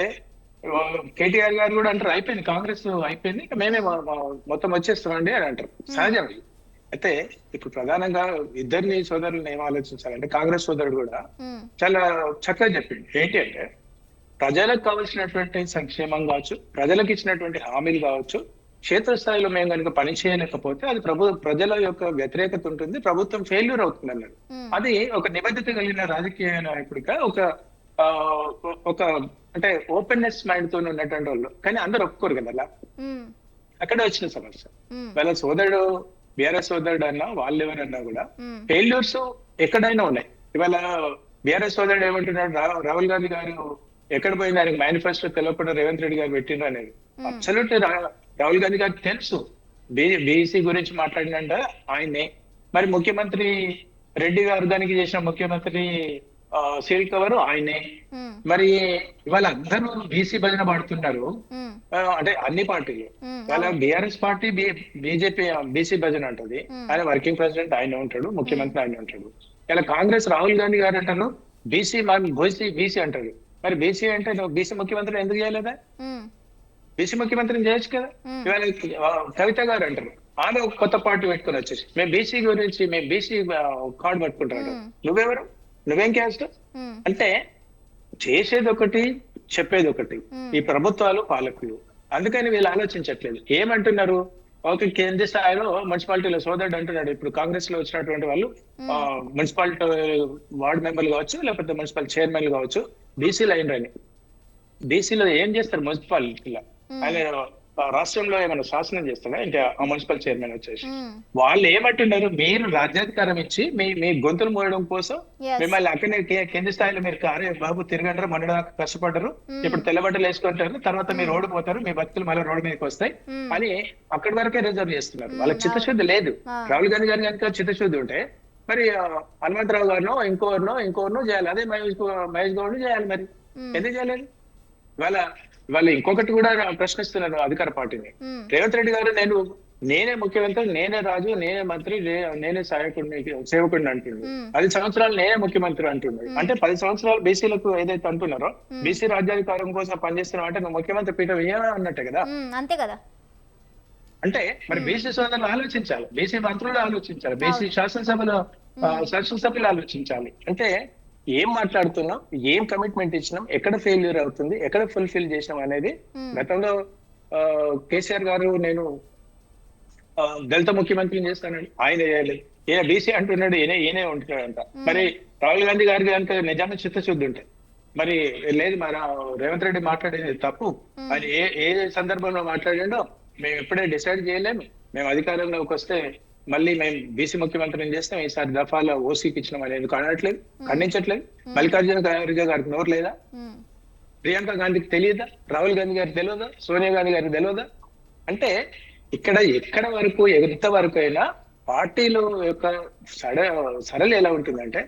కేటీఆర్ గారు కూడా అంటారు అయిపోయింది కాంగ్రెస్ అయిపోయింది, ఇక మేమే మొత్తం వచ్చేస్తామండి అని అంటారు. సహజం. అయితే ఇప్పుడు ప్రధానంగా ఇద్దరిని సోదరులను ఏం ఆలోచించాలంటే కాంగ్రెస్ సోదరుడు కూడా చాలా చక్కగా చెప్పింది. ఏంటి అంటే ప్రజలకు కావాల్సినటువంటి సంక్షేమం కావచ్చు, ప్రజలకు ఇచ్చినటువంటి హామీలు కావచ్చు, క్షేత్రస్థాయిలో మేము కనుక పని చేయలేకపోతే అది ప్రజల యొక్క వ్యతిరేకత ఉంటుంది, ప్రభుత్వం ఫెయిల్యూర్ అవుతుంది అన్నాడు. అది ఒక నిబద్ధత కలిగిన రాజకీయ నాయకుడిగా ఒక అంటే ఓపెన్నెస్ మైండ్ తో ఉన్నటువంటి వాళ్ళు. కానీ అందరు ఒప్పుకోరు కదా అలా. అక్కడ వచ్చిన సమస్య. వాళ్ళ సోదరుడు బీఆర్ఎస్ సోదరుడు అన్నా వాళ్ళు ఎవరన్నా కూడా ఫెయిల్యూర్స్ ఎక్కడైనా ఉన్నాయి. ఇవాళ బీఆర్ఎస్ సోదరుడు ఏమంటున్నాడు, రాహుల్ గాంధీ గారు ఎక్కడ పోయింది ఆయనకు మేనిఫెస్టో తెలియకుండా రేవంత్ రెడ్డి గారు పెట్టిండ్రు అనేది. అబ్సల్యూట్లీ రాహుల్ గాంధీ గారికి తెలుసు బీసీ గురించి మాట్లాడినంట ఆయనే. మరి ముఖ్యమంత్రి రెడ్డి గారు దానికి చేసిన ముఖ్యమంత్రి సీల్ కవర్ ఆయనే. మరి ఇవాళ అందరూ బీసీ భజన పాడుతున్నారు, అంటే అన్ని పార్టీలు. వాళ్ళ బీఆర్ఎస్ పార్టీ బీజేపీ బీసీ భజన అంటది, ఆయన వర్కింగ్ ప్రెసిడెంట్ ఆయన ఉంటాడు, ముఖ్యమంత్రి ఆయన ఉంటాడు. ఇలా కాంగ్రెస్ రాహుల్ గాంధీ గారు అంటారు బీసీ బీసీ అంటారు. మరి బీసీ అంటే నువ్వు బీసీ ముఖ్యమంత్రి ఎందుకు చేయలేదా? బీసీ ముఖ్యమంత్రిని చేయొచ్చు కదా. ఇవాళ కవిత గారు అంటారు ఆమె ఒక కొత్త పార్టీ పెట్టుకుని వచ్చేసి మేము బీసీ గురించి మేము బీసీ కార్డు పట్టుకుంటాడు. నువ్వెవరు? నువ్వేం క్యాస్ట్? అంటే చేసేది ఒకటి చెప్పేది ఒకటి ఈ ప్రభుత్వాలు పాలకులు. అందుకని వీళ్ళు ఆలోచించట్లేదు. ఏమంటున్నారు, ఒక కేంద్ర స్థాయిలో మున్సిపాలిటీలో సోదరుడు అంటున్నాడు ఇప్పుడు కాంగ్రెస్ లో వచ్చినటువంటి వాళ్ళు మున్సిపాలిటీ వార్డు మెంబర్లు కావచ్చు, లేకపోతే మున్సిపల్ చైర్మన్లు కావచ్చు, బీసీలు అయినరని. బీసీలో ఏం చేస్తారు మున్సిపాలిటీలో? ఆయన రాష్ట్రంలో ఏమైనా శాసనం చేస్తాడా అంటే ఆ మున్సిపల్ చైర్మన్ వచ్చేసి? వాళ్ళు ఏమంటున్నారు, మీరు రాజ్యాధికారం ఇచ్చి మీ గొంతులు మోయడం కోసం మిమ్మల్ని అక్కడనే కేంద్ర స్థాయిలో మీరు అరే బాబు తిరగంటారు, మొన్నదాకా కష్టపడ్డారు, ఇప్పుడు తెల్లబట్టలు వేసుకుంటారు, తర్వాత మీరు ఓడిపోతారు, మీ బతుకులు మళ్ళీ రోడ్డు మీదకి వస్తాయి అని అక్కడి వరకే రిజర్వ్ చేస్తున్నారు. వాళ్ళకి చిత్తశుద్ధి లేదు. రాహుల్ గాంధీ గారి కనుక చిత్తశుద్ధి ఉంటే మరి హనుమంతరావు గారినో ఇంకోరినో చేయాలి, అదే మహేష్ గౌడ్ చేయాలి. మరి ఎందుకు చేయలేదు? వాళ్ళు ఇంకొకటి కూడా ప్రశ్నిస్తున్నారు అధికార పార్టీని. రేవంత్ రెడ్డి గారు నేనే ముఖ్యమంత్రి, నేనే రాజు, నేనే మంత్రి, నేనే సేవకుడిని అంటున్నాడు. 10 సంవత్సరాలు నేనే ముఖ్యమంత్రి అంటున్నాడు. అంటే 10 సంవత్సరాలు బీసీలకు ఏదైతే అంటున్నారో బీసీ రాజ్యాధికారం కోసం పనిచేస్తున్నావు అంటే నువ్వు ముఖ్యమంత్రి పీఠం వేయాలా అన్నట్టే కదా. అంతే కదా. అంటే మరి బీసీ సోదరులు ఆలోచించాలి, బీసీ మంత్రులు ఆలోచించాలి, బీసీ శాసనసభ్యులు ఆలోచించాలి. అంటే ఏం మాట్లాడుతున్నాం, ఏం కమిట్మెంట్ ఇచ్చినాం, ఎక్కడ ఫెయిల్యూర్ అవుతుంది, ఎక్కడ ఫుల్ఫిల్ చేసినాం అనేది. గతంలో కేసీఆర్ గారు నేను దళిత ముఖ్యమంత్రిని చేస్తానండి, ఆయన చేయాలి. ఈయన బీసీ అంటున్నాడు, ఈయనే ఉంటున్నాడంట. మరి రాహుల్ గాంధీ గారికి కనుక నిజాన్ని చిత్తశుద్ధి ఉంటాయి. మరి లేదు మన రేవంత్ రెడ్డి మాట్లాడేది తప్పు, అది ఏ సందర్భంలో మాట్లాడాడో మేము ఎప్పుడే డిసైడ్ చేయలేము. మేము అధికారంలోకి వస్తే మళ్ళీ మేము బీసీ ముఖ్యమంత్రిని చేస్తాం, ఈసారి దఫాలో ఓసీకి ఇచ్చినాం అనేది అనట్లేదు, ఖండించట్లేదు. మల్లికార్జున ఖార్గే గారికి నోరు లేదా? ప్రియాంక గాంధీకి తెలియదా? రాహుల్ గాంధీ గారికి తెలియదా? సోనియా గాంధీ గారికి తెలియదా? అంటే ఎక్కడ వరకు ఎంత వరకు అయినా పార్టీలో యొక్క సరళి ఎలా ఉంటుందంటే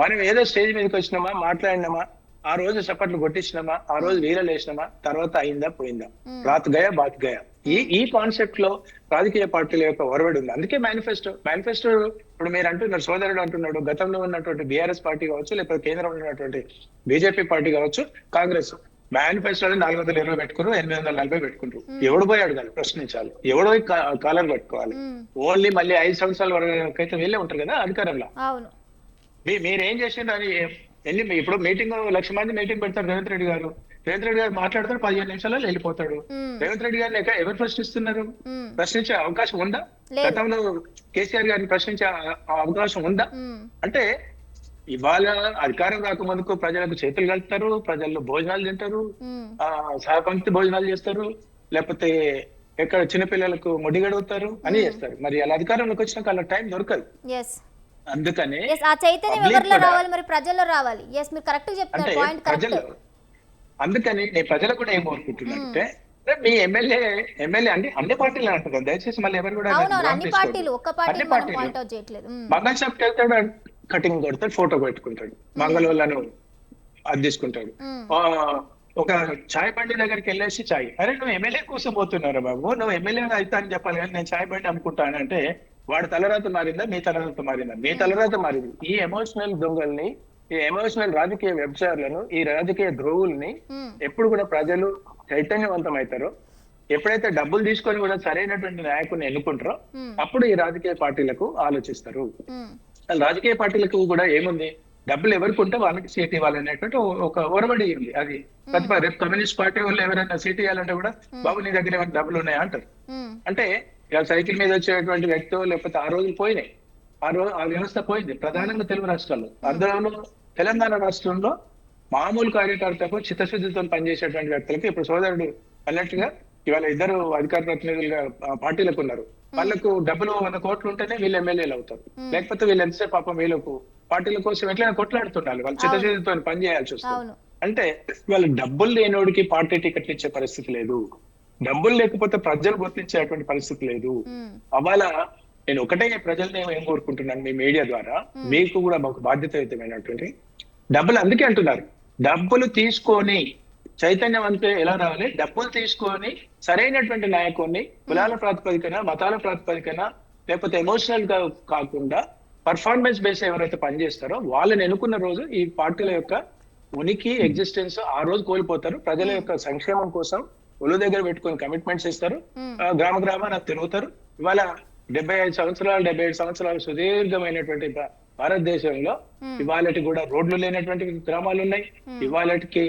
మనం ఏదో స్టేజ్ మీదకి వచ్చినామా, మాట్లాడినామా, ఆ రోజు చప్పట్లు కొట్టించినామా, ఆ రోజు వీరలు వేసినామా, తర్వాత అయిందా పోయిందా, రాత్ గయా బాత్ గయా. ఈ కాన్సెప్ట్ లో రాజకీయ పార్టీల యొక్క ఒరవడి ఉంది. అందుకే మేనిఫెస్టో ఇప్పుడు మీరు అంటున్నారు, సోదరుడు అంటున్నాడు, గతంలో ఉన్నటువంటి బీఆర్ఎస్ పార్టీ కావచ్చు, లేకపోతే కేంద్రంలో ఉన్నటువంటి బీజేపీ పార్టీ కావచ్చు, కాంగ్రెస్ మేనిఫెస్టోని 420 పెట్టుకున్నారు, 840 పెట్టుకుంటారు. ఎవడు పోయాడు కానీ ప్రశ్నించాలి, ఎవడో కాలర్ పట్టుకోవాలి. ఓన్లీ మళ్ళీ 5 సంవత్సరాల వరకు అయితే వీళ్ళే ఉంటారు కదా అధికారంలో. మీరేం చేసిండ్రు అని ఇప్పుడు మీటింగ్ 1,00,000 మంది మీటింగ్ పెడతారు. రేవంత్ రెడ్డి గారు మాట్లాడతారు, 15 నిమిషాలలో వెళ్ళిపోతాడు. రేవంత్ రెడ్డి గారిని ఎవరు ప్రశ్నిస్తున్నారు? ప్రశ్నించే అవకాశం ఉందా? గతంలో కేసీఆర్ గారిని ప్రశ్నించే అవకాశం ఉందా? అంటే ఇవాళ అధికారం రాకముందుకు ప్రజలకు చేతులు కలుపుతారు, ప్రజల్లో భోజనాలు తింటారు, సహపంక్తి భోజనాలు చేస్తారు, లేకపోతే ఎక్కడ చిన్నపిల్లలకు ముడిగడుగుతారు అని చేస్తారు. మరి అలా అధికారంలోకి వచ్చినాక అలా టైం దొరకదు. అందుకని అందుకని నేను ప్రజలు కూడా ఏం కోరుకుంటున్నానంటే మీ ఎమ్మెల్యే అంటే అన్ని పార్టీలు అంటున్నారు, దయచేసి మళ్ళీ ఎవరు కూడా మంగళ షాప్కి వెళ్తాడు, కటింగ్ కొడతాడు, ఫోటో పెట్టుకుంటాడు, మంగళవాళ్ళను అది తీసుకుంటాడు. ఒక చాయ్ బండి దగ్గరికి వెళ్ళేసి చాయ్, అరే నువ్వు ఎమ్మెల్యే కోసం పోతున్నారా బాబు, నువ్వు ఎమ్మెల్యే అవుతా అని చెప్పాలి కానీ నేను చాయ్ బండి అమ్ముకుంటానంటే వాడి తలరాత మారిందా, మీ తలరాత మారిందా? మీ తలరాత మారింది. ఈ ఎమోషనల్ దొంగల్ని, ఈ ఎమోషనల్ రాజకీయ వ్యభిచారులను, ఈ రాజకీయ ద్రోవుల్ని ఎప్పుడు కూడా ప్రజలు చైతన్యవంతం అవుతారో, ఎప్పుడైతే డబ్బులు తీసుకొని కూడా సరైనటువంటి నాయకుడిని ఎన్నుకుంటారో అప్పుడు ఈ రాజకీయ పార్టీలకు ఆలోచిస్తారు. రాజకీయ పార్టీలకు కూడా ఏముంది, డబ్బులు ఎవరికి ఉంటే వాళ్ళకి సీట్ ఇవ్వాలనేటువంటి ఒక ఒరబడి ఉంది. అది రేపు కమ్యూనిస్ట్ పార్టీ వాళ్ళు ఎవరైనా సీట్ ఇవ్వాలంటే కూడా బాబు నీ దగ్గర ఏమైనా డబ్బులు ఉన్నాయా అంటారు. అంటే ఇలా సైకిల్ మీద వచ్చేటువంటి వ్యక్తి లేకపోతే ఆ రోజులు పోయినాయి, ఆ వ్యవస్థ పోయింది. ప్రధానంగా తెలుగు రాష్ట్రాల్లో, అందులో తెలంగాణ రాష్ట్రంలో మామూలు కార్యకర్తకు చిత్తశుద్ధితో పనిచేసేటువంటి వ్యక్తులకు ఇప్పుడు సోదరుడు అన్నట్టుగా ఇవాళ ఇద్దరు అధికార ప్రతినిధులుగా పార్టీలకు ఉన్నారు. వాళ్ళకు డబ్బులు 100 కోట్లు ఉంటేనే వీళ్ళు ఎమ్మెల్యేలు అవుతారు. లేకపోతే వీళ్ళు ఎంతసేపు పాపం వీళ్ళకు పార్టీల కోసం ఎట్లయినా కొట్లాడుతుండాలి, వాళ్ళు చిత్తశుద్ధితో పని చేయాల్సి వస్తుంది. అంటే వాళ్ళు డబ్బులు లేనోడికి పార్టీ టికెట్లు ఇచ్చే పరిస్థితి లేదు, డబ్బులు లేకపోతే ప్రజలు గుర్తించేటువంటి పరిస్థితి లేదు. అవాళ నేను ఒకటే ప్రజల్ని ఏం కోరుకుంటున్నాను, మీ మీడియా ద్వారా మీకు కూడా ఒక బాధ్యతాయుతమైనటువంటి డబ్బులు అందుకే అంటున్నారు, డబ్బులు తీసుకొని చైతన్యవంతే ఎలా రావాలి, డబ్బులు తీసుకొని సరైనటువంటి నాయకుడిని కులాల ప్రాతిపదికన, మతాల ప్రాతిపదికన, లేకపోతే ఎమోషనల్ గా కాకుండా పర్ఫార్మెన్స్ బేస్ ఎవరైతే పనిచేస్తారో వాళ్ళని ఎన్నుకున్న రోజు ఈ పార్టీల యొక్క ఉనికి, ఎగ్జిస్టెన్స్ ఆ రోజు కోల్పోతారు. ప్రజల యొక్క సంక్షేమం కోసం ఒళ్ళు దగ్గర పెట్టుకొని కమిట్మెంట్స్ ఇస్తారు, గ్రామ గ్రామాన తిరుగుతారు. ఇవాళ 75 సంవత్సరాలు సుదీర్ఘమైనటువంటి భారతదేశంలో ఇవాళకి కూడా రోడ్లు లేనటువంటి గ్రామాలు ఉన్నాయి, ఇవాళకి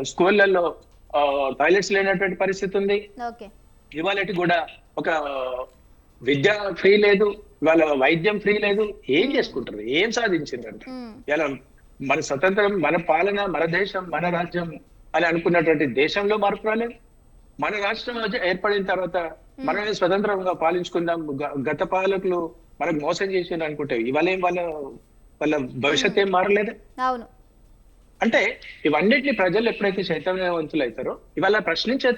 స్కూళ్లలో టాయిలెట్స్ లేనటువంటి పరిస్థితి ఉంది, ఇవాళకి కూడా ఒక విద్య ఫ్రీ లేదు, ఇవాళ వైద్యం ఫ్రీ లేదు. ఏం చేసుకుంటారు, ఏం సాధించిందంటే ఇలా మన స్వతంత్రం, మన పాలన, మన దేశం, మన రాజ్యం అని అనుకున్నటువంటి దేశంలో మార్పు రాలేదు. మన రాష్ట్రం ఏర్పడిన తర్వాత మనమే స్వతంత్రంగా పాలించుకుందాం, గత పాలకులు మనకు మోసం చేసింది అనుకుంటే ఇవాళ ఏం వాళ్ళ భవిష్యత్ ఏం మారలేదు. అంటే ఇవన్నిటిని ప్రజలు ఎప్పుడైతే చైతన్యవంతులు అవుతారో ఇవాళ ప్రశ్నించే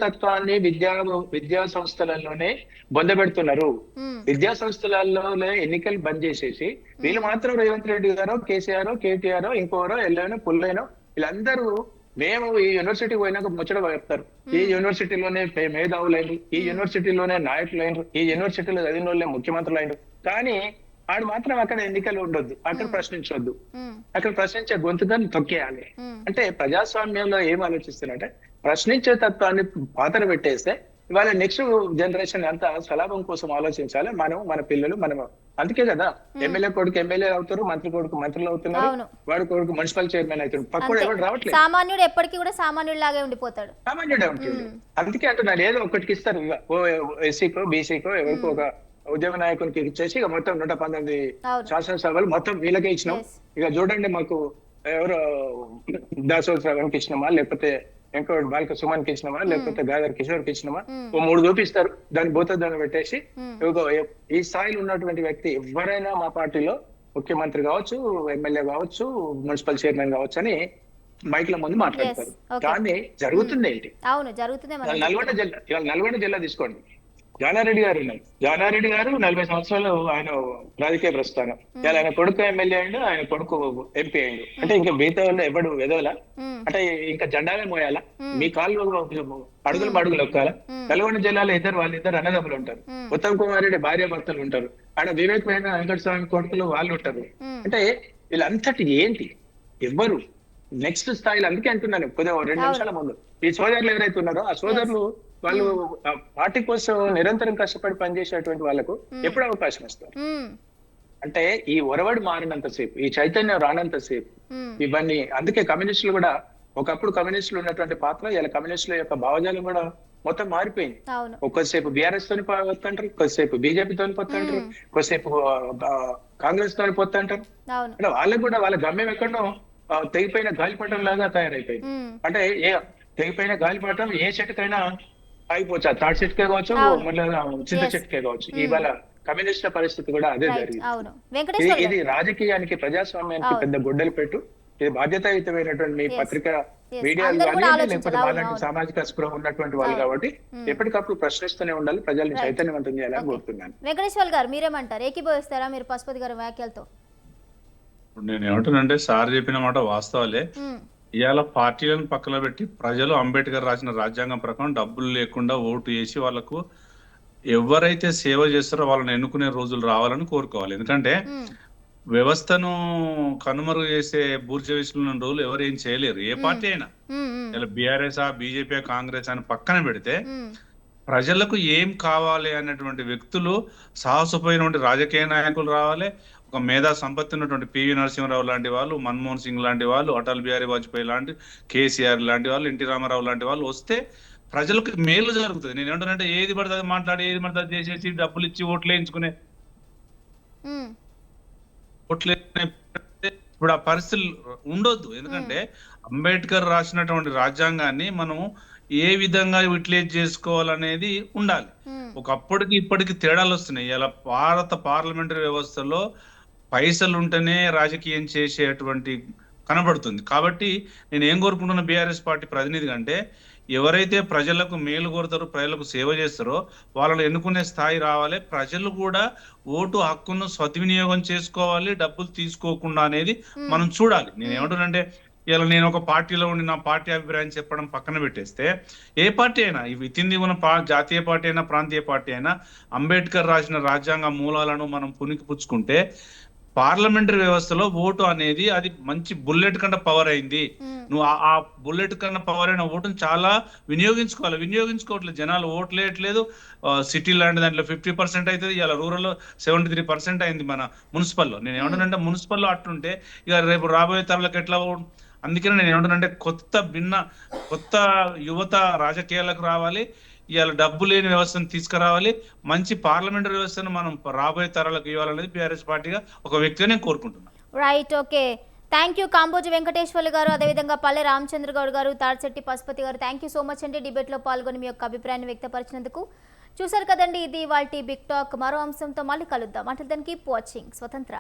తత్వాన్ని విద్యా సంస్థలలోనే బొందబెడుతున్నారు. విద్యా సంస్థలలోనే ఎన్నికలు బంద్ చేసేసి వీళ్ళు మాత్రం రేవంత్ రెడ్డి గారో, కేసీఆర్, కేటీఆర్, ఇంకోరో, ఎల్లైనో, పుల్లైనో వీళ్ళందరూ మేము ఈ యూనివర్సిటీకి పోయినాక ముచ్చట చెప్తారు, ఈ యూనివర్సిటీలోనే మేధావులైనరు, ఈ యూనివర్సిటీలోనే నాయకులైనరు, ఈ యూనివర్సిటీలో చదివిన వాళ్ళే ముఖ్యమంత్రులు అయినరు. కానీ ఆడు మాత్రం అక్కడ ఎన్నికలు ఉండొద్దు, అక్కడ ప్రశ్నించొద్దు, అక్కడ ప్రశ్నించే గొంతుగాని తొక్కేయాలి. అంటే ప్రజాస్వామ్యంలో ఏం ఆలోచిస్తారంటే ప్రశ్నించే తత్వాన్ని పాతన పెట్టేస్తే ఇవాళ నెక్స్ట్ జనరేషన్ అంతా స్వలాభం కోసం ఆలోచించాలి. మన పిల్లలు అందుకే కదా ఎమ్మెల్యే కొడుకు ఎమ్మెల్యే అవుతారు, మంత్రి కొడుకు మంత్రులు అవుతున్నారు, వాడి కొడుకు మున్సిపల్ చైర్మన్ అవుతాడు, పక్కన ఎవరు రావట్లేదు. సామాన్యుడు ఎప్పటికీ కూడా సామాన్యుడిలాగే ఉండిపోతాడు, సామాన్యుడే ఉంటుంది. అందుకే అంటున్నారు ఏదో ఒకటికి ఇస్తారు, ఓ ఎస్సీకో బీసీకో ఎవరికో ఒక ఉద్యమ నాయకునికి ఇచ్చేసి ఇక మొత్తం 119 శాసనసభలు మొత్తం వీళ్ళకే ఇచ్చినాం. ఇక చూడండి మాకు ఎవరో దాసోల్ శ్రవణ్కి ఇచ్చినామా, లేకపోతే ఇంకోటి బాలిక సుమన్కి ఇచ్చినామా, లేకపోతే గాదర్ కిషోర్కి ఇచ్చినామా, ఓ 3 చూపిస్తారు, దాన్ని భూతద్దాన్ని పెట్టేసి ఈ స్థాయిలో ఉన్నటువంటి వ్యక్తి ఎవరైనా మా పార్టీలో ముఖ్యమంత్రి కావచ్చు, ఎమ్మెల్యే కావచ్చు, మున్సిపల్ చైర్మన్ కావచ్చు అని మైక్ల ముందు మాట్లాడతారు. కానీ జరుగుతుంది ఏంటి, నల్గొండ జిల్లా తీసుకోండి, జానారెడ్డి గారు ఉన్నారు. జానారెడ్డి గారు 40 సంవత్సరాలు ఆయన రాజకీయ ప్రస్థానం. ఆయన కొడుకు ఎమ్మెల్యే అయిండు, ఆయన కొడుకు ఎంపీ అయిండు. అంటే ఇంకా మిగతా వాళ్ళు ఎవడు ఎదవలా, అంటే ఇంకా జెండాలే మోయాలా, మీ కాళ్ళు అడుగులు ఒక్కాలా. నల్గొండ జిల్లాలో వాళ్ళిద్దరు అన్నదమ్ములు ఉంటారు, ఉత్తమ్ కుమార్ రెడ్డి భార్య భర్తలు ఉంటారు, ఆడ వివేక్ వెంకట స్వామి కొడుకులు వాళ్ళు ఉంటారు. అంటే వీళ్ళంతటి ఏంటి ఎవ్వరు నెక్స్ట్ స్థాయిలో. అందుకే అంటున్నాను కొద్దిగా 2 నిమిషాల ముందు, ఈ సోదరులు ఎవరైతే ఉన్నారో ఆ సోదరులు వాళ్ళు పార్టీ కోసం నిరంతరం కష్టపడి పనిచేసేటువంటి వాళ్ళకు ఎప్పుడు అవకాశం ఇస్తారు. అంటే ఈ ఒరవడి మారినంతసేపు, ఈ చైతన్యం రానంతసేపు ఇవన్నీ. అందుకే కమ్యూనిస్టులు కూడా ఒకప్పుడు కమ్యూనిస్టులు ఉన్నటువంటి పాత్ర ఇలా కమ్యూనిస్టుల యొక్క భావజాలం కూడా మొత్తం మారిపోయింది. ఒక్కసేపు బీఆర్ఎస్ తోని పొత్తంటారు, కొద్దిసేపు బీజేపీ తోని పొత్తంటారు, కొద్దిసేపు కాంగ్రెస్ తోని పొత్తంటారు. అంటే వాళ్ళకు కూడా వాళ్ళ గమ్యం ఎక్కడో తెగిపోయిన గాలిపటం లాగా తయారైపోయింది. అంటే తెగిపోయిన గాలిపటం ఏ చెట్టుకైనా అయిపోవచ్చు, తాటి చెట్టుకే కావచ్చు, మళ్ళీ చింత చెట్టుకే కావచ్చు. ఇవాళ కమ్యూనిస్టుల పరిస్థితి కూడా అదే జరిగింది. ఇది రాజకీయానికి, ప్రజాస్వామ్యానికి పెద్ద గొడ్డలి పెట్టు. ఇది బాధ్యతాయుతమైనటువంటి మీ పత్రిక మీడియాలు కానీ లేకపోతే వాళ్ళంటి సామాజిక స్పృహ ఉన్నటువంటి వాళ్ళు కాబట్టి ఎప్పటికప్పుడు ప్రశ్నిస్తూనే ఉండాలి, ప్రజల్ని చైతన్యవంతం చేయాలని కోరుతున్నాను. వెంకటేశ్వర్ గారు మీరేమంటారు, ఏకీభవిస్తారా మీరు పశుపతి గారి వ్యాఖ్యలతో? నేను ఏమంటానంటే సార్ చెప్పిన మాట వాస్తవాలే. ఇవాళ పార్టీలను పక్కన పెట్టి ప్రజలు అంబేద్కర్ రాసిన రాజ్యాంగం ప్రకారం డబ్బులు లేకుండా ఓటు వేసి వాళ్ళకు ఎవరైతే సేవ చేస్తారో వాళ్ళని ఎన్నుకునే రోజులు రావాలని కోరుకోవాలి. ఎందుకంటే వ్యవస్థను కనుమరుగు చేసే బూర్జవేసులు ఉన్న రోజులు ఎవరు ఏం చేయలేరు, ఏ పార్టీ అయినా. ఇలా బీఆర్ఎస్ బీజేపీ కాంగ్రెస్ అని పక్కన పెడితే మ్మ్. ప్రజలకు ఏం కావాలి అన్నటువంటి వ్యక్తులు సాహసపోయినటువంటి రాజకీయ నాయకులు రావాలి. ఒక మేధా సంపత్తి ఉన్నటువంటి పివి నరసింహారావు లాంటి వాళ్ళు, మన్మోహన్ సింగ్ లాంటి వాళ్ళు, అటల్ బిహారీ వాజ్పేయి లాంటి, కేసీఆర్ లాంటి వాళ్ళు, ఎన్టీ రామారావు లాంటి వాళ్ళు వస్తే ప్రజలకు మేలు జరుగుతుంది. నేను ఏమంటానంటే ఏది పడితే అది మాట్లాడి, ఏది పడితే అది చేసేసి డబ్బులు ఇచ్చి ఓట్లు వేయించుకునే మ్మ్. ఓట్లు ఇప్పుడు ఆ పరిస్థితులు ఉండొద్దు. ఎందుకంటే అంబేద్కర్ రాసినటువంటి రాజ్యాంగాన్ని మనం ఏ విధంగా యూటిలైజ్ చేసుకోవాలనేది ఉండాలి. మ్మ్. ఒకప్పటికి ఇప్పటికి తేడాలు వస్తున్నాయి. ఇలా భారత పార్లమెంటరీ వ్యవస్థలో పైసలు ఉంటేనే రాజకీయం చేసేటువంటి కనబడుతుంది. కాబట్టి నేను ఏం కోరుకుంటున్నా బీఆర్ఎస్ పార్టీ ప్రతినిధిగా అంటే, ఎవరైతే ప్రజలకు మేలు కోరుతారో, ప్రజలకు సేవ చేస్తారో వాళ్ళని ఎన్నుకునే స్థాయి రావాలి. ప్రజలు కూడా ఓటు హక్కును సద్వినియోగం చేసుకోవాలి, డబ్బులు తీసుకోకుండా అనేది మనం చూడాలి. నేను ఏమంటున్నానంటే, ఇలా నేను ఒక పార్టీలో ఉండి నా పార్టీ అభిప్రాయం చెప్పడం పక్కన పెట్టేస్తే, ఏ పార్టీ అయినా వితింది ఉన్న జాతీయ పార్టీ అయినా ప్రాంతీయ పార్టీ అయినా అంబేద్కర్ రాసిన రాజ్యాంగ మూలాలను మనం పుణికిపుచ్చుకుంటే పార్లమెంటరీ వ్యవస్థలో ఓటు అనేది అది మంచి బుల్లెట్ కన్నా పవర్ అయింది. నువ్వు ఆ బుల్లెట్ కన్నా పవర్ అయిన ఓటును చాలా వినియోగించుకోవాలి. వినియోగించుకోవట్లేదు, జనాలు ఓట్లు వేయట్లేదు. సిటీ లాంటి దాంట్లో 50% అవుతుంది, ఇలా రూరల్లో 73% అయింది మన మున్సిపల్లో. నేను ఏమంటానంటే, మున్సిపల్లో అట్టుంటే ఇక రేపు రాబోయే తరాలకు ఎట్లా అందుకనే నేను ఏమంటానంటే, కొత్త యువత రాజకీయాలకు రావాలి. ఇవాళ డబ్బు లేని వ్యవస్థను తీసుకురావాలి. మంచి పార్లమెంటరీ వ్యవస్థను మనం రాబోయే తరాలకు ఇవ్వాలనేది బీఆర్ఎస్ పార్టీగా ఒక వ్యక్తిగా నేను కోరుకుంటున్నాను. Right, okay, thank you Kamboju Venkateswarlu గారు, అదేవిధంగా పల్లె రామచంద్ర గౌడ్ గారు, తాడిశెట్టి పశుపతి గారు, థ్యాంక్ యూ సో మచ్ అండి డిబేట్లో పాల్గొని మీ యొక్క అభిప్రాయాన్ని వ్యక్తపరిచినందుకు. చూసారు కదండి, ఇది వాళ్ళ బిగ్ టాక్. మరో అంశంతో మళ్ళీ కలుద్దాం. అంటే దానికి కీప్ వాచింగ్ స్వతంత్ర.